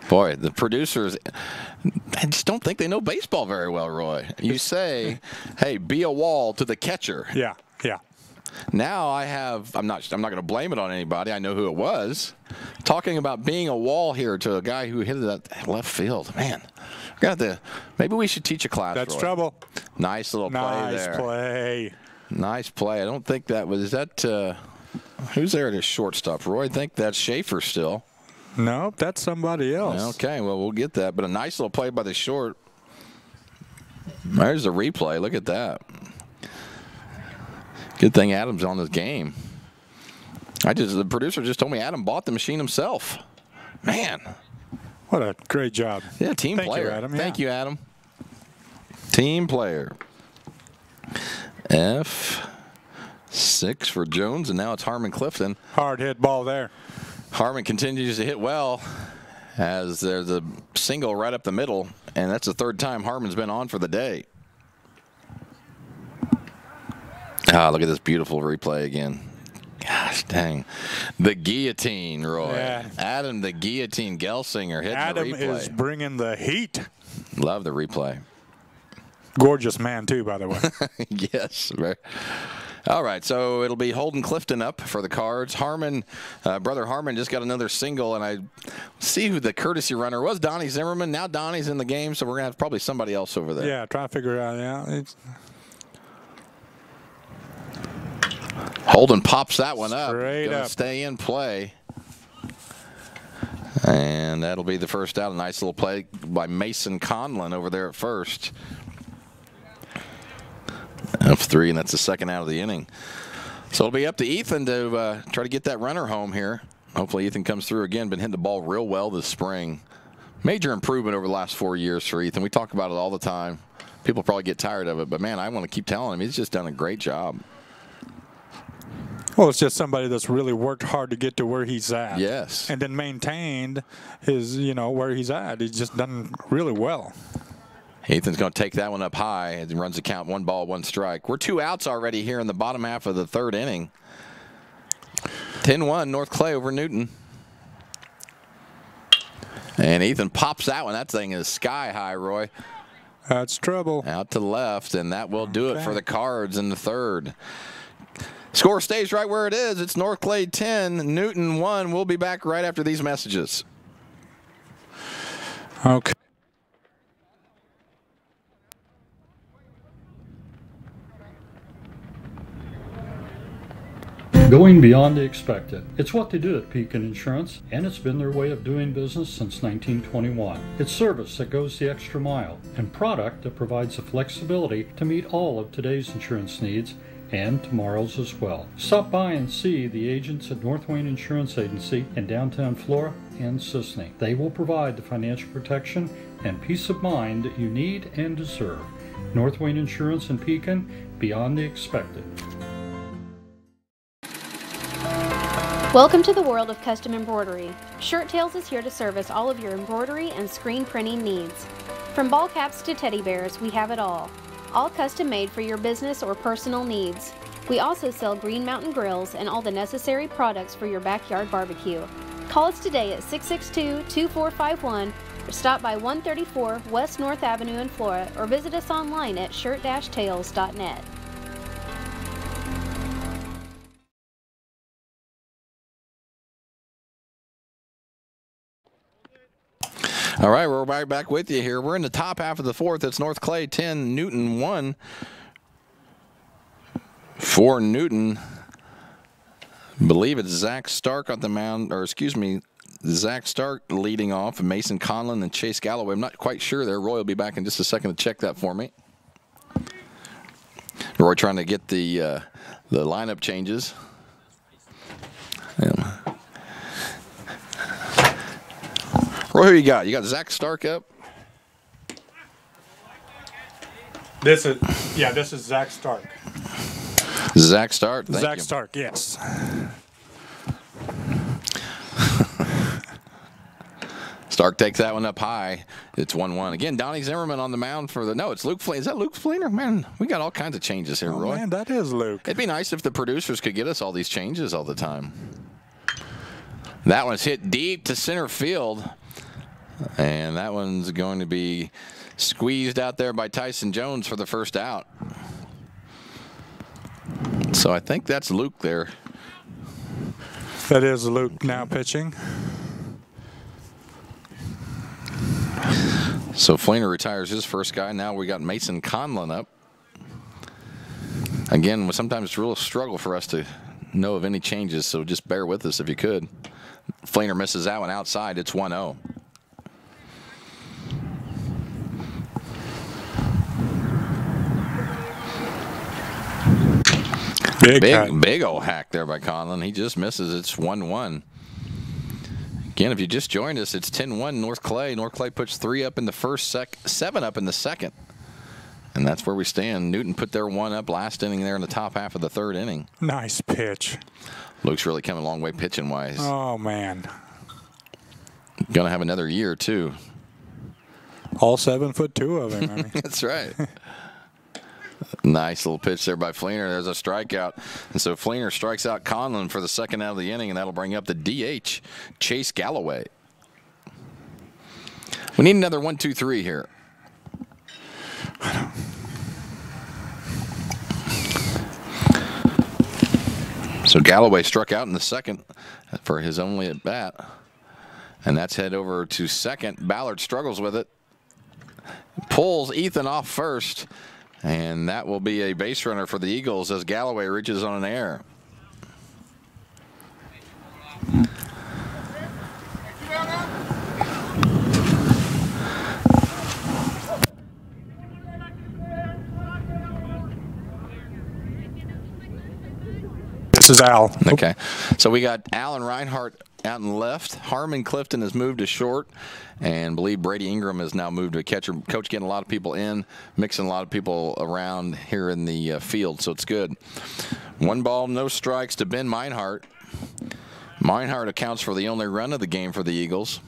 Boy, the producers, I just don't think they know baseball very well, Roy. You say, hey, be a wall to the catcher. Yeah. Now I'm not going to blame it on anybody. I know who it was. Talking about being a wall here to a guy who hit it at left field. Man, maybe we should teach a class. That's Roy. trouble. Nice little play there. Nice play. I don't think that was, is that, who's there at his shortstop, Roy? I think that's Schaefer still. Nope, that's somebody else. Okay, well, we'll get that. But a nice little play by the short. There's the replay. Look at that. Good thing Adam's on this game. The producer just told me Adam bought the machine himself. Man. What a great job. Yeah, team player. You, Adam. Thank you, Adam. Team player. F6 for Jones, and now it's Harmon Clifton. Hard hit ball there. Harmon continues to hit well as there's a single right up the middle, and that's the 3rd time Harmon's been on for the day. Look at this beautiful replay again. Gosh dang. The guillotine, Roy. Yeah. Adam the guillotine Gelsinger hitting Adam the replay. is bringing the heat. Love the replay. Gorgeous man, too, by the way. Yes. Right. All right, so it'll be Holden Clifton up for the Cards. Harmon, brother Harmon just got another single, and I see who the courtesy runner was. Donnie Zimmerman. Now Donnie's in the game, so we're going to have probably somebody else over there. Yeah, trying to figure it out. Yeah, Holden pops that one up. Straight Gonna up. Stay in play. And that'll be the first out. A nice little play by Mason Conlon over there at first. Of 3, and that's the second out of the inning. So it'll be up to Ethan to try to get that runner home here. Hopefully Ethan comes through again. Been hitting the ball real well this spring. Major improvement over the last 4 years for Ethan. We talk about it all the time. People probably get tired of it, but man, I want to keep telling him he's just done a great job. Well, it's just somebody that's really worked hard to get to where he's at. Yes. And then maintained his, where he's at. He's just done really well. Ethan's going to take that one up high and runs the count 1 ball, 1 strike. We're 2 outs already here in the bottom half of the 3rd inning. 10-1 North Clay over Newton. And Ethan pops that one. That thing is sky high, Roy. That's trouble. Out to left, and that will do it for the Cards in the 3rd. Score stays right where it is. It's North Clay 10, Newton 1. We'll be back right after these messages. Okay. Going beyond the expected. It's what they do at Pekin Insurance, and it's been their way of doing business since 1921. It's service that goes the extra mile, and product that provides the flexibility to meet all of today's insurance needs and tomorrow's as well. Stop by and see the agents at North Wayne Insurance Agency in downtown Flora and Sisney. They will provide the financial protection and peace of mind that you need and deserve. North Wayne Insurance in Pekin, beyond the expected. Welcome to the world of custom embroidery. Shirt Tails is here to service all of your embroidery and screen printing needs. From ball caps to teddy bears, we have it all. All custom made for your business or personal needs. We also sell Green Mountain grills and all the necessary products for your backyard barbecue. Call us today at 662-2451 or stop by 134 West North Avenue in Flora or visit us online at shirt-tails.net. All right, we're right back with you here. We're in the top half of the 4th. It's North Clay 10, Newton 1. For Newton, I believe it's Zach Stark on the mound, or excuse me, Zach Stark leading off, and Mason Conlon and Chase Galloway. I'm not quite sure there. Roy will be back in just a second to check that for me. Roy trying to get the lineup changes. Yeah. Roy, who you got? You got Zach Stark up? This is Zach Stark. Zach Stark. Zach Stark, yes. Stark takes that one up high. It's 1-1. Again, Donnie Zimmerman on the mound for the... No, it's Luke Fleener. Is that Luke Fleener? Man, we got all kinds of changes here, Roy. Man, that is Luke. It'd be nice if the producers could get us all these changes all the time. That one's hit deep to center field. And that one's going to be squeezed out there by Tyson Jones for the first out. So I think that's Luke there. That is Luke now pitching. So Fleener retires his first guy. Now we got Mason Conlon up. Again, sometimes it's a real struggle for us to know of any changes, so just bear with us if you could. Fleener misses that one outside. It's 1-0. Big old hack there by Conlon. He just misses. It's 1-1. Again, if you just joined us, it's 10-1 North Clay. North Clay puts 3 up in the first, 7 up in the second. And that's where we stand. Newton put their 1 up last inning there in the top half of the 3rd inning. Nice pitch. Luke's really come a long way pitching-wise. Oh, man. Going to have another year, too. All 7'2" of him. I mean. That's right. Nice little pitch there by Fleener. There's a strikeout. And so Fleener strikes out Conlon for the second out of the inning, and that'll bring up the DH, Chase Galloway. We need another 1-2-3 here. So Galloway struck out in the second for his only at bat. And that's head over to second. Ballard struggles with it. Pulls Ethan off first. And that will be a base runner for the Eagles as Galloway reaches on an error. This is Al. Okay. So we got Alan Reinhardt out in left. Harmon Clifton has moved to short. And I believe Brady Ingram has now moved to catcher. Coach getting a lot of people in, mixing a lot of people around here in the field, so it's good. 1 ball, no strikes to Ben Meinhardt. Meinhardt accounts for the only run of the game for the Eagles.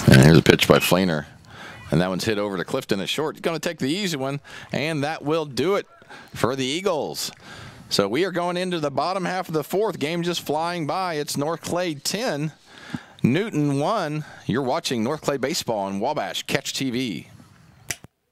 And here's a pitch by Fleener. And that one's hit over to Clifton at short. He's going to take the easy one, and that will do it for the Eagles. So we are going into the bottom half of the fourth. Game just flying by. It's North Clay 10, Newton 1. You're watching North Clay Baseball on Wabash Catch TV.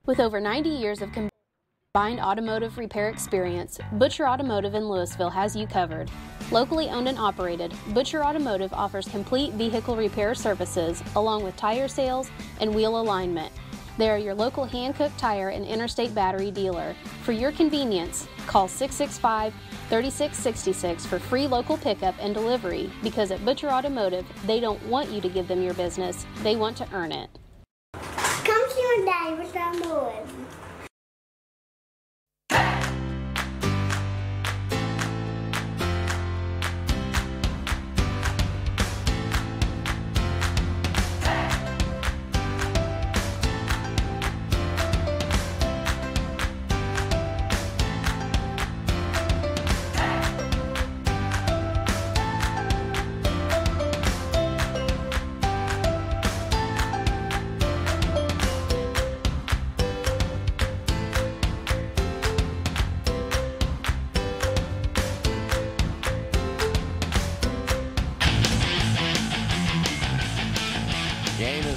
With over 90 years of combined automotive repair experience, Butcher Automotive in Louisville has you covered. Locally owned and operated, Butcher Automotive offers complete vehicle repair services along with tire sales and wheel alignment. They are your local hand-cooked tire and interstate battery dealer. For your convenience, call 665-3666 for free local pickup and delivery, because at Butcher Automotive, they don't want you to give them your business, they want to earn it. Come to your daddy with our boys.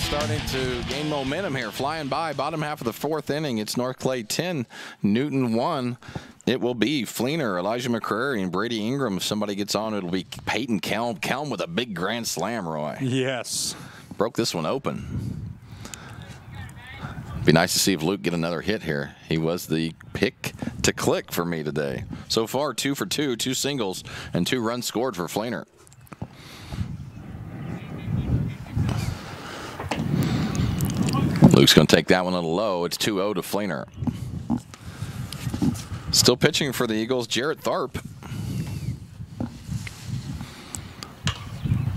Starting to gain momentum here, flying by. Bottom half of the fourth inning. It's North Clay 10, Newton 1. It will be Fleener, Elijah McCrary, and Brady Ingram. If somebody gets on, it'll be Peyton Kelm. Kelm with a big grand slam, Roy. Yes. Broke this one open. Be nice to see if Luke get another hit here. He was the pick to click for me today. So far, 2 for 2, 2 singles, and 2 runs scored for Fleener. Luke's going to take that one a little low. It's 2-0 to Fleener. Still pitching for the Eagles, Jarrett Tharp.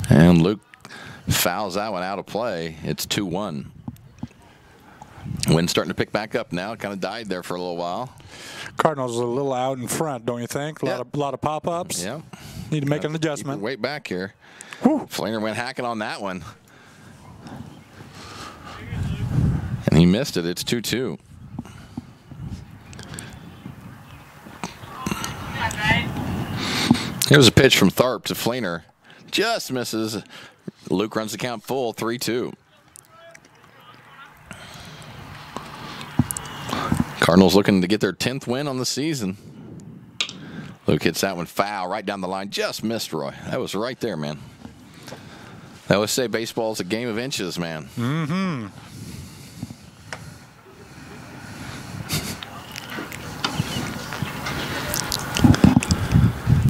And Luke fouls that one out of play. It's 2-1. Wind's starting to pick back up now. It kind of died there for a little while. Cardinals are a little out in front, don't you think? A lot of pop-ups. Yeah. Need to make an adjustment. Weight back here. Fleener went hacking on that one. And he missed it. It's 2-2. Here's a pitch from Tharp to Fleener. Just misses. Luke runs the count full, 3-2. Cardinals looking to get their 10th win on the season. Luke hits that one foul right down the line. Just missed, Roy. That was right there, man. I always say baseball is a game of inches, man. Mm-hmm.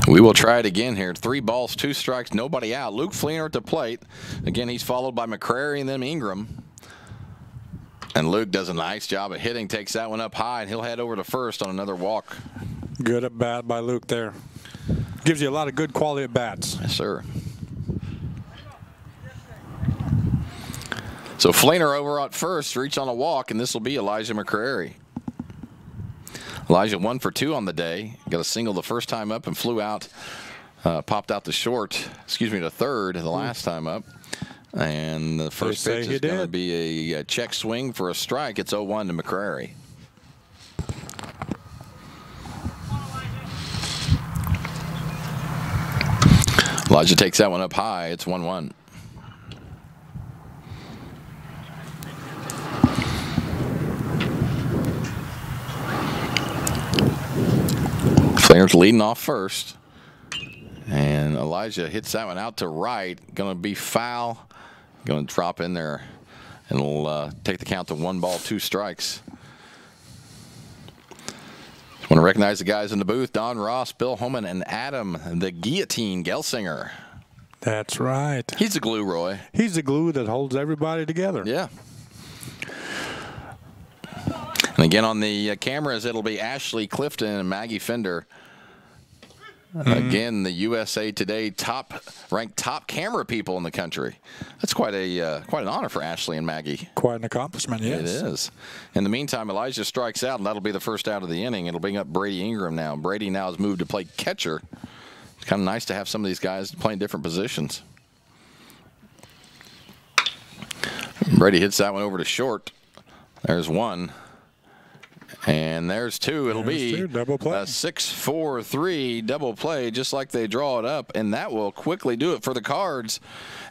We will try it again here. 3 balls, 2 strikes, nobody out. Luke Fleener at the plate. Again, he's followed by McCrary and then Ingram. And Luke does a nice job of hitting, takes that one up high, and he'll head over to first on another walk. Good at bat by Luke there. Gives you a lot of good quality at bats. Yes, sir. So Fleener over at first, reach on a walk, and this will be Elijah McCrary. Elijah 1 for 2 on the day. Got a single the first time up and flew out popped out to short, to third the last time up. And the first pitch is going to be a check swing for a strike. It's 0-1 to McCrary. Elijah takes that one up high. It's 1-1. Flainer's leading off first. And Elijah hits that one out to right. Going to be foul. Going to drop in there. And it'll take the count to 1 ball, 2 strikes. Want to recognize the guys in the booth: Don Ross, Bill Holman, and Adam the Guillotine Gelsinger. That's right. He's the glue, Roy. He's the glue that holds everybody together. Yeah. And again on the cameras, it'll be Ashley Clifton and Maggie Fender. Again, the USA Today ranked top camera people in the country. That's quite an honor for Ashley and Maggie. Quite an accomplishment, yes. It is. In the meantime, Elijah strikes out, and that'll be the first out of the inning. It'll bring up Brady Ingram now. Brady now has moved to play catcher. It's kind of nice to have some of these guys playing different positions. Brady hits that one over to short. There's 1. And there's 2. It'll be double play. A 6-4-3 double play, just like they draw it up. And that will quickly do it for the Cards.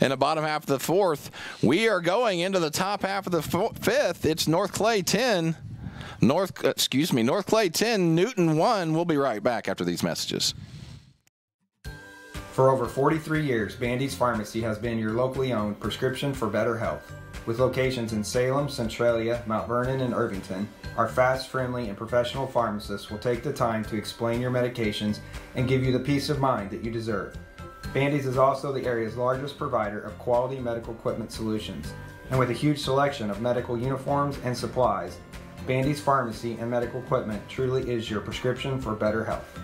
In the bottom half of the 4th, we are going into the top half of the 5th. It's North Clay 10. North Clay 10, Newton 1. We'll be right back after these messages. For over 43 years, Bandy's Pharmacy has been your locally owned prescription for better health. With locations in Salem, Centralia, Mount Vernon, and Irvington, our fast, friendly, and professional pharmacists will take the time to explain your medications and give you the peace of mind that you deserve. Bandy's is also the area's largest provider of quality medical equipment solutions. And with a huge selection of medical uniforms and supplies, Bandy's Pharmacy and Medical Equipment truly is your prescription for better health.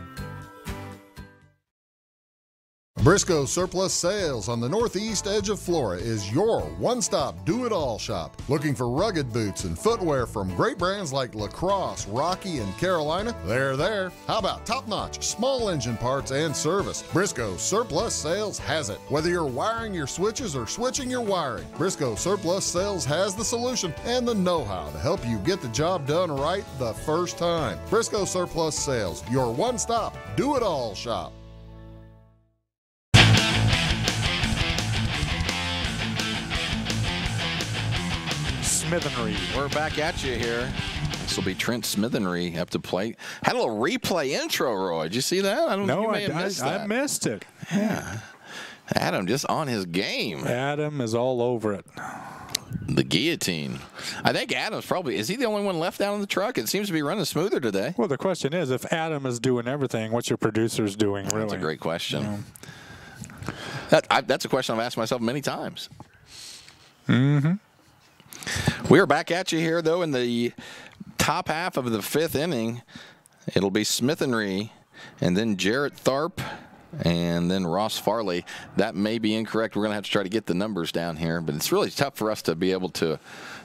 Briscoe Surplus Sales on the northeast edge of Flora is your one-stop do-it-all shop. Looking for rugged boots and footwear from great brands like Lacrosse, Rocky, and Carolina? They're there. How about top-notch small engine parts and service? Briscoe Surplus Sales has it. Whether you're wiring your switches or switching your wiring, Briscoe Surplus Sales has the solution and the know-how to help you get the job done right the first time. Briscoe Surplus Sales, your one-stop do-it-all shop. Smithery. We're back at you here. This will be Trent Smithery up to plate. Had a little replay intro, Roy. Did you see that? I don't know. I missed it. Yeah. Adam just on his game. Adam is all over it. The guillotine. I think Adam's probably, is he the only one left down in the truck? It seems to be running smoother today. Well, the question is, if Adam is doing everything, what's your producers doing, really? That's a great question. That's a question I've asked myself many times. Mm-hmm. We are back at you here, though, in the top half of the 5th inning. It'll be Smithery, and then Jarrett Tharp, and then Ross Farley. That may be incorrect. We're going to have to try to get the numbers down here, but it's really tough for us to be able to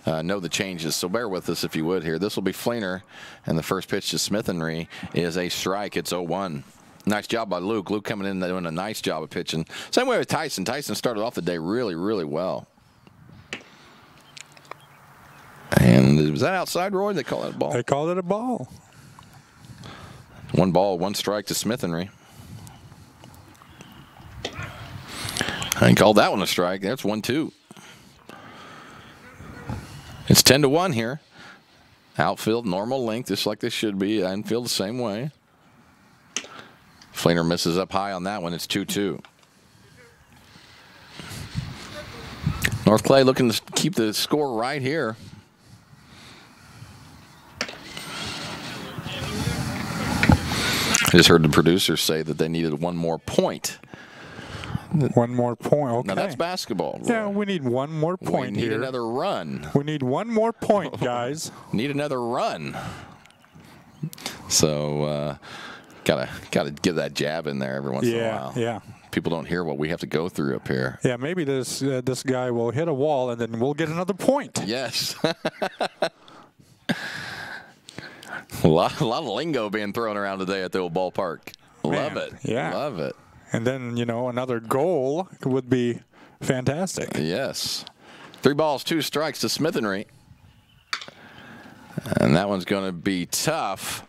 know the changes, so bear with us if you would here. This will be Flainer, and the first pitch to Smithery is a strike. It's 0-1. Nice job by Luke. Luke coming in and doing a nice job of pitching. Same way with Tyson. Tyson started off the day really, really well. And was that outside, Roy? They call it a ball? They called it a ball. 1 ball, 1 strike to Smithery. I called that one a strike. That's 1-2. It's 10-1 here. Outfield, normal length, just like they should be. Infield, the same way. Flainer misses up high on that one. It's 2-2. North Clay looking to keep the score right here. I just heard the producers say that they needed 1 more point. 1 more point, okay. Now that's basketball. Yeah, we need 1 more point here. We need another run. We need 1 more point, guys. Need another run. So, gotta give that jab in there every once in a while. Yeah. People don't hear what we have to go through up here. Yeah, maybe this guy will hit a wall and then we'll get another point. Yes. A lot of lingo being thrown around today at the old ballpark. Love it. Yeah. Love it. And then, you know, another goal would be fantastic. Yes. 3 balls, 2 strikes to Smithenry. And that one's going to be tough.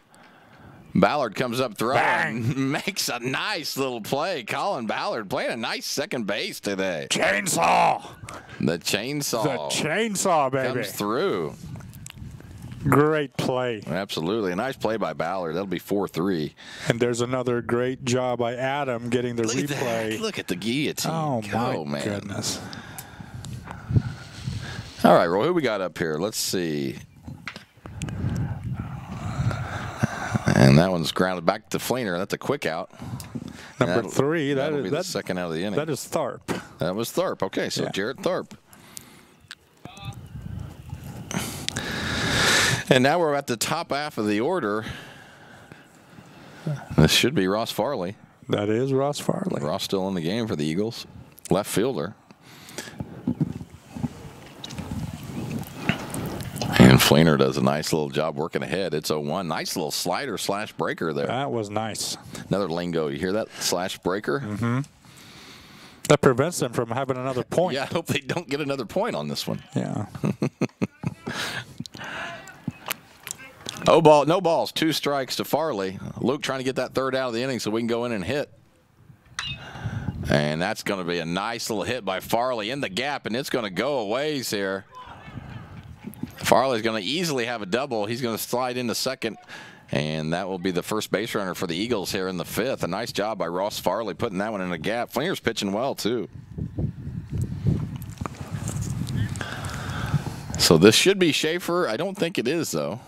Ballard comes up throwing, makes a nice little play. Colin Ballard playing a nice second base today. Chainsaw. The chainsaw. The chainsaw, baby. Comes through. Great play. Absolutely. A nice play by Ballard. That'll be 4-3. And there's another great job by Adam getting the replay. Look at the guillotine. Oh, my man. goodness. All right, Roy, who we got up here? Let's see. And that one's grounded back to Fleener. That's a quick out. Number 3. That'll be the second out of the inning. That is Tharp. That was Tharp. Okay, so Jarrett Tharp. And now we're at the top half of the order. This should be Ross Farley. That is Ross Farley. Ross still in the game for the Eagles. Left fielder. And Fleener does a nice little job working ahead. It's 0-1. Nice little slider slash breaker there. That was nice. Another lingo. You hear that? Slash breaker? Mm-hmm. That prevents them from having another point. Yeah, I hope they don't get another point on this one. Yeah. No balls, 2 strikes to Farley. Luke trying to get that third out of the inning so we can go in and hit. And that's going to be a nice little hit by Farley in the gap, and it's going to go a ways here. Farley's going to easily have a double. He's going to slide into second, and that will be the first base runner for the Eagles here in the 5th. A nice job by Ross Farley putting that one in the gap. Fleener's pitching well, too. So this should be Schaefer. I don't think it is, though.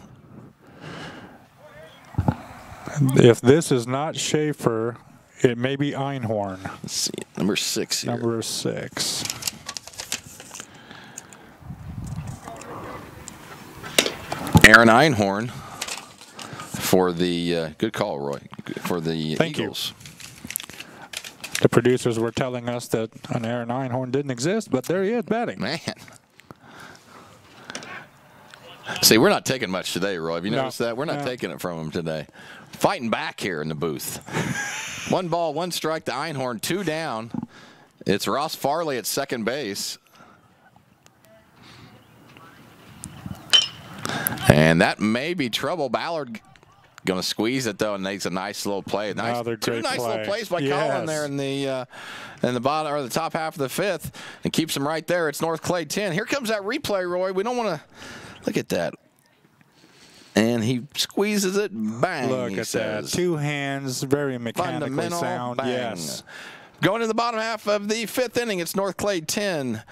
If this is not Schaefer, it may be Einhorn. Let's see, number 6 here. Number 6. Aaron Einhorn for the good call, Roy, for the Thank Eagles. You. The producers were telling us that an Aaron Einhorn didn't exist, but there he is batting. Man. See, we're not taking much today, Roy. Have you noticed that? We're not taking it from him today. Fighting back here in the booth. 1 ball, 1 strike to Einhorn, 2 down. It's Ross Farley at second base. And that may be trouble. Ballard going to squeeze it, though, and makes a nice little play. Two nice little plays by Colin there in the bottom or the top half of the 5th, and keeps him right there. It's North Clay 10. Here comes that replay, Roy. We don't want to look at that. And he squeezes it. Bang. Look at that. 2 hands, very mechanically sound. Bang. Yes. Going to the bottom half of the 5th inning, it's North Clay 10,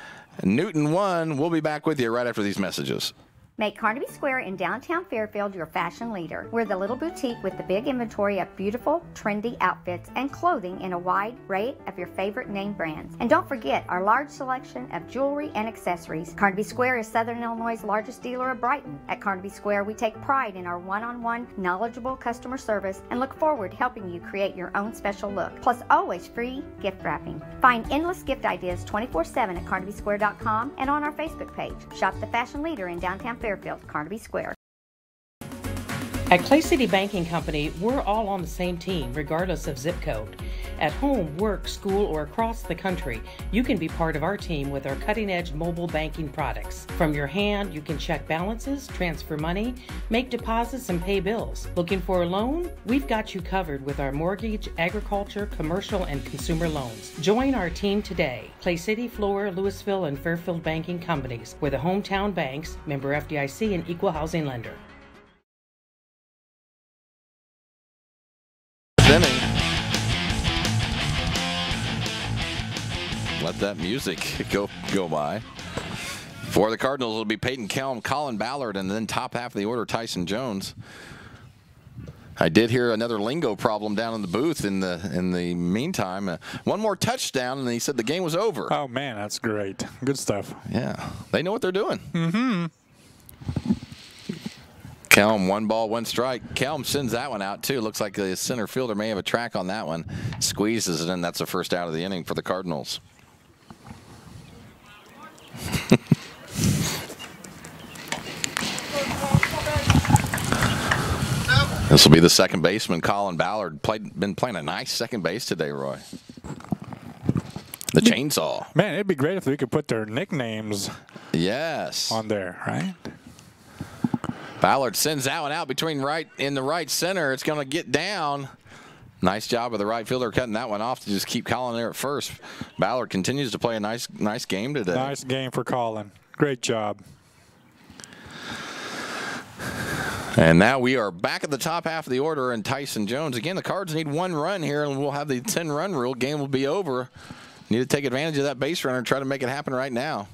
Newton 1. We'll be back with you right after these messages. Make Carnaby Square in downtown Fairfield your fashion leader. We're the little boutique with the big inventory of beautiful, trendy outfits and clothing in a wide array of your favorite name brands. And don't forget our large selection of jewelry and accessories. Carnaby Square is Southern Illinois' largest dealer of Brighton. At Carnaby Square, we take pride in our one-on-one, knowledgeable customer service and look forward to helping you create your own special look. Plus, always free gift wrapping. Find endless gift ideas 24/7 at CarnabySquare.com and on our Facebook page. Shop the fashion leader in downtown Fairfield, Carnaby Square. At Clay City Banking Company, we're all on the same team, regardless of zip code. At home, work, school, or across the country, you can be part of our team with our cutting-edge mobile banking products. From your hand, you can check balances, transfer money, make deposits, and pay bills. Looking for a loan? We've got you covered with our mortgage, agriculture, commercial, and consumer loans. Join our team today. Clay City, Flora, Louisville, and Fairfield Banking Companies. We're the hometown banks, member FDIC, and equal housing lender. Inning. Let that music go by. For the Cardinals, it'll be Peyton Kelm, Colin Ballard, and then top half of the order, Tyson Jones. I did hear another lingo problem down in the booth in the meantime. 1 more touchdown, and he said the game was over. Oh, man, that's great. Good stuff. Yeah, they know what they're doing. Mm-hmm. Kelm, 1 ball, 1 strike. Kelm sends that one out, too. Looks like the center fielder may have a track on that one. Squeezes it in. That's the first out of the inning for the Cardinals. This will be the second baseman, Colin Ballard. Been playing a nice second base today, Roy. The chainsaw. Man, it'd be great if we could put their nicknames on there, right? Ballard sends that one out between in the right center. It's going to get down. Nice job of the right fielder cutting that one off to just keep Colin there at first. Ballard continues to play a nice game today. Nice game for Colin. Great job. And now we are back at the top half of the order, and Tyson Jones. Again, the Cards need 1 run here, and we'll have the 10-run rule. Game will be over. Need to take advantage of that base runner and try to make it happen right now.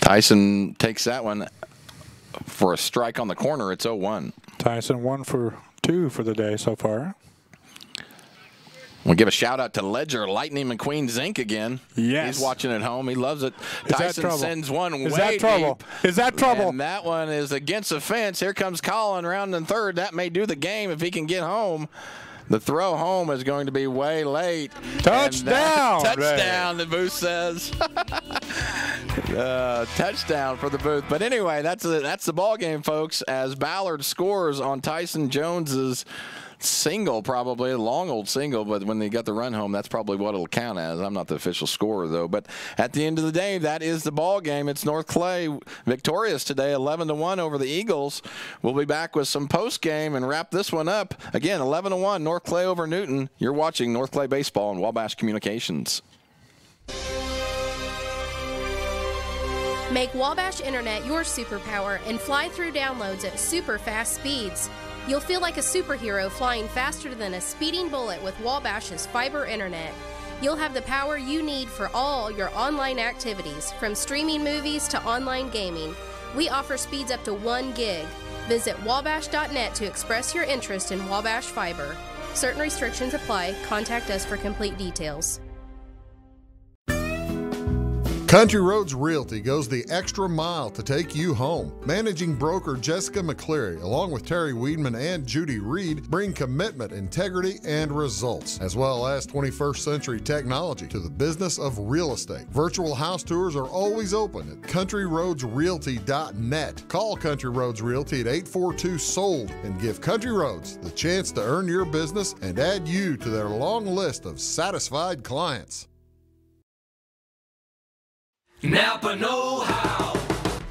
Tyson takes that one for a strike on the corner. It's 0-1. Tyson 1 for 2 for the day so far. We'll give a shout-out to Ledger, Lightning McQueen Zink again. Yes. He's watching at home. He loves it. Tyson sends one way Is that trouble? Deep. Is that trouble? And that one is against the fence. Here comes Colin round in third. That may do the game if he can get home. The throw home is going to be way late. Touchdown! Touchdown, the booth says. Touchdown for the booth. But anyway, that's the ball game, folks, as Ballard scores on Tyson Jones's single, probably a long old single, but when they got the run home, that's probably what it'll count as. I'm not the official scorer, though. But at the end of the day, that is the ball game. It's North Clay victorious today, 11-1 over the Eagles. We'll be back with some post game and wrap this one up. Again, 11-1, North Clay over Newton. You're watching North Clay Baseball on Wabash Communications. Make Wabash Internet your superpower and fly through downloads at super fast speeds. You'll feel like a superhero flying faster than a speeding bullet with Wabash's fiber internet. You'll have the power you need for all your online activities, from streaming movies to online gaming. We offer speeds up to 1 gig. Visit wabash.net to express your interest in Wabash Fiber. Certain restrictions apply. Contact us for complete details. Country Roads Realty goes the extra mile to take you home. Managing broker Jessica McCleary, along with Terry Weedman and Judy Reed, bring commitment, integrity, and results, as well as 21st century technology to the business of real estate. Virtual house tours are always open at countryroadsrealty.net. Call Country Roads Realty at 842-SOLD and give Country Roads the chance to earn your business and add you to their long list of satisfied clients. Napa know-how.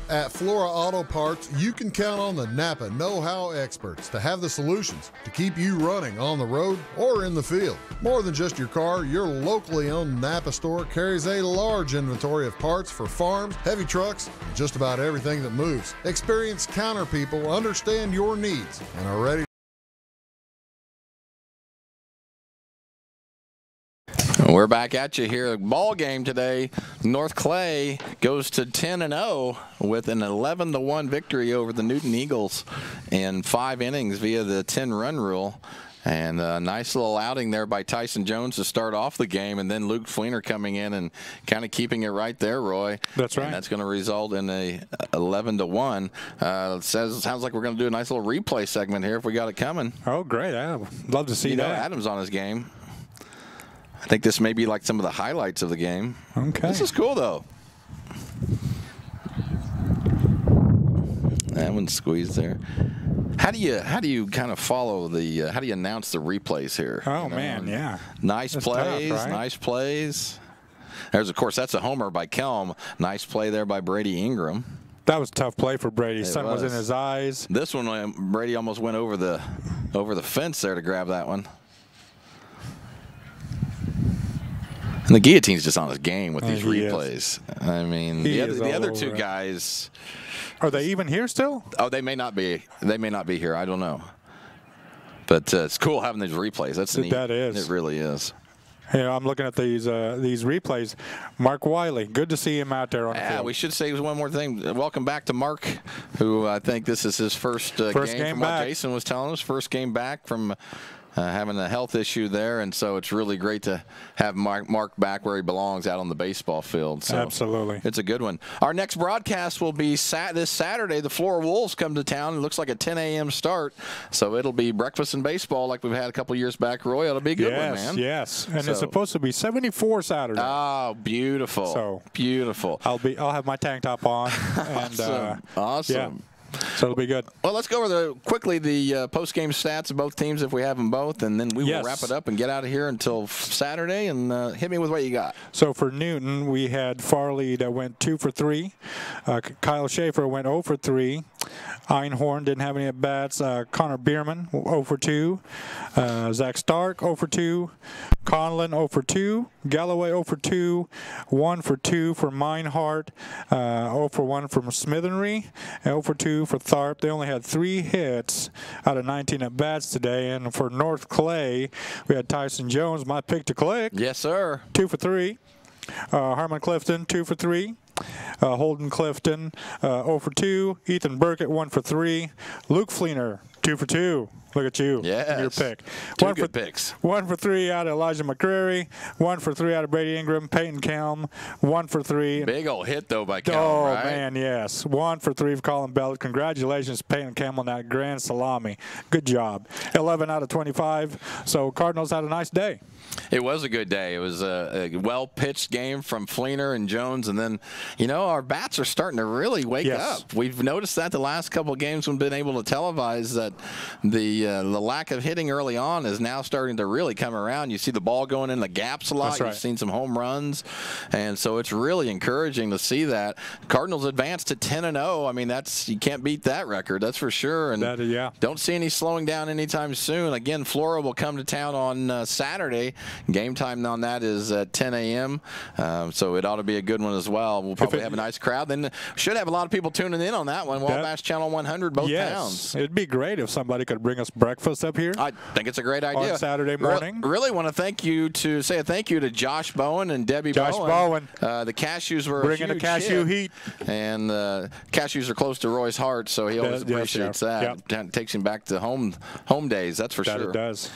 At Flora Auto Parts, you can count on the Napa know-how experts to have the solutions to keep you running on the road or in the field. More than just your car, your locally owned Napa store carries a large inventory of parts for farms, heavy trucks, and just about everything that moves. Experienced counter people understand your needs and are ready. We're back at you here. Ball game today. North Clay goes to 10-0 with an 11-1 victory over the Newton Eagles in 5 innings via the 10-run rule. And a nice little outing there by Tyson Jones to start off the game, and then Luke Fleener coming in and kind of keeping it right there, Roy. That's right. And that's going to result in a 11-1. Sounds like we're going to do a nice little replay segment here if we got it coming. Oh, great. I'd love to see that. Adam's on his game. I think this may be like some of the highlights of the game. Okay. This is cool, though. That one's squeezed there. How do you kind of follow the? How do you announce the replays here? Oh man, yeah. Nice plays, tough, right? Nice plays. There's, of course, that's a homer by Kelm. Nice play there by Brady Ingram. That was a tough play for Brady. Sun was in his eyes. This one, Brady almost went over the fence there to grab that one. And the guillotine's just on his game with these replays. I mean, the other two guys. Are they even here still? Oh, they may not be. They may not be here. I don't know. But it's cool having these replays. That's neat. That is. It really is. Yeah, I'm looking at these replays. Mark Wiley, good to see him out there on the field. Yeah, we should say one more thing. Welcome back to Mark, who I think this is his first game from back. what Jason was telling us. First game back from having a health issue there, and so it's really great to have Mark back where he belongs, out on the baseball field. So absolutely. It's a good one. Our next broadcast will be this Saturday. The Flora Wolves come to town. It looks like a 10 a.m. start, so it'll be breakfast and baseball like we've had a couple years back. Roy, it'll be a good one, man. Yes, and it's supposed to be 74 Saturday. Oh, beautiful. So beautiful. I'll have my tank top on. And, awesome. Yeah. So it'll be good. Well, let's go over quickly the post-game stats of both teams if we have them both, and then we will wrap it up and get out of here until Saturday. And hit me with what you got. So for Newton, we had Farley that went 2 for 3. Kyle Schaefer went 0 for 3. Einhorn didn't have any at-bats. Connor Bierman, 0 for 2. Zach Stark, 0 for 2. Conlon, 0 for 2. Galloway, 0 for 2. 1 for 2 for Meinhardt. 0 for 1 from Smithery. 0 for 2 for Tharp. They only had 3 hits out of 19 at-bats today. And for North Clay, we had Tyson Jones, my pick to click. Yes, sir. 2 for 3. Harmon Clifton, 2 for 3. Holden Clifton, 0 for 2. Ethan Burkett, 1 for 3. Luke Fleener, 2 for 2. Look at you. Yes. Your pick. Two good picks. 1 for 3 out of Elijah McCreary. 1 for 3 out of Brady Ingram. Peyton Kelm. 1 for 3. Big old hit, though, by Kelm, Oh, right? man, yes. 1 for 3 of Colin Bell. Congratulations, Peyton Kelm, on that grand salami. Good job. 11 out of 25. So Cardinals had a nice day. It was a good day. It was a well-pitched game from Fleener and Jones. And then, you know, our bats are starting to really wake up. We've noticed that the last couple of games we've been able to televise that the lack of hitting early on is now starting to really come around. You see the ball going in the gaps a lot. That's right. You've seen some home runs. And so it's really encouraging to see that. Cardinals advanced to 10-0. I mean, you can't beat that record, that's for sure. And don't see any slowing down anytime soon. Again, Flora will come to town on Saturday. Game time on that is at 10 a.m. So it ought to be a good one as well. We'll probably have a nice crowd. Then should have a lot of people tuning in on that one. Wabash Channel 100, both towns. It'd be great if somebody could bring us breakfast up here. I think it's a great idea. On Saturday morning. Really want to say a thank you to Josh Bowen and Debbie Bowen. The cashews were bringing a cashew heat. And cashews are close to Roy's heart, so he always appreciates that. It takes him back to home days, that's for sure. It does.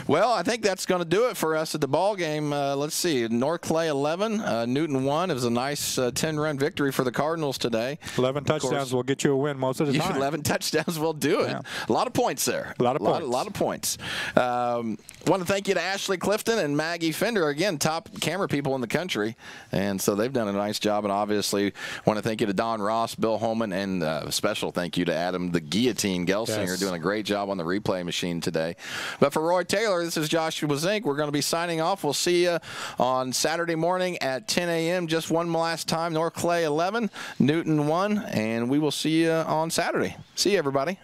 Well, I think that's going to do it for us at the ball game. Let's see. North Clay 11, Newton 1. It was a nice 10-run victory for the Cardinals today. 11 touchdowns will get you a win most of the time. 11 touchdowns will do it. A lot of points there. A lot of points. A lot of points. Want to thank you to Ashley Clifton and Maggie Fender, again, top camera people in the country. And so they've done a nice job. And obviously want to thank you to Don Ross, Bill Holman, and a special thank you to Adam the Guillotine Gelsinger, doing a great job on the replay machine today. But for Roy Taylor, this is Joshua Zink. We're going to be signing off. We'll see you on Saturday morning at 10 a.m. Just one last time. North Clay 11, Newton 1, and we will see you on Saturday. See you, everybody.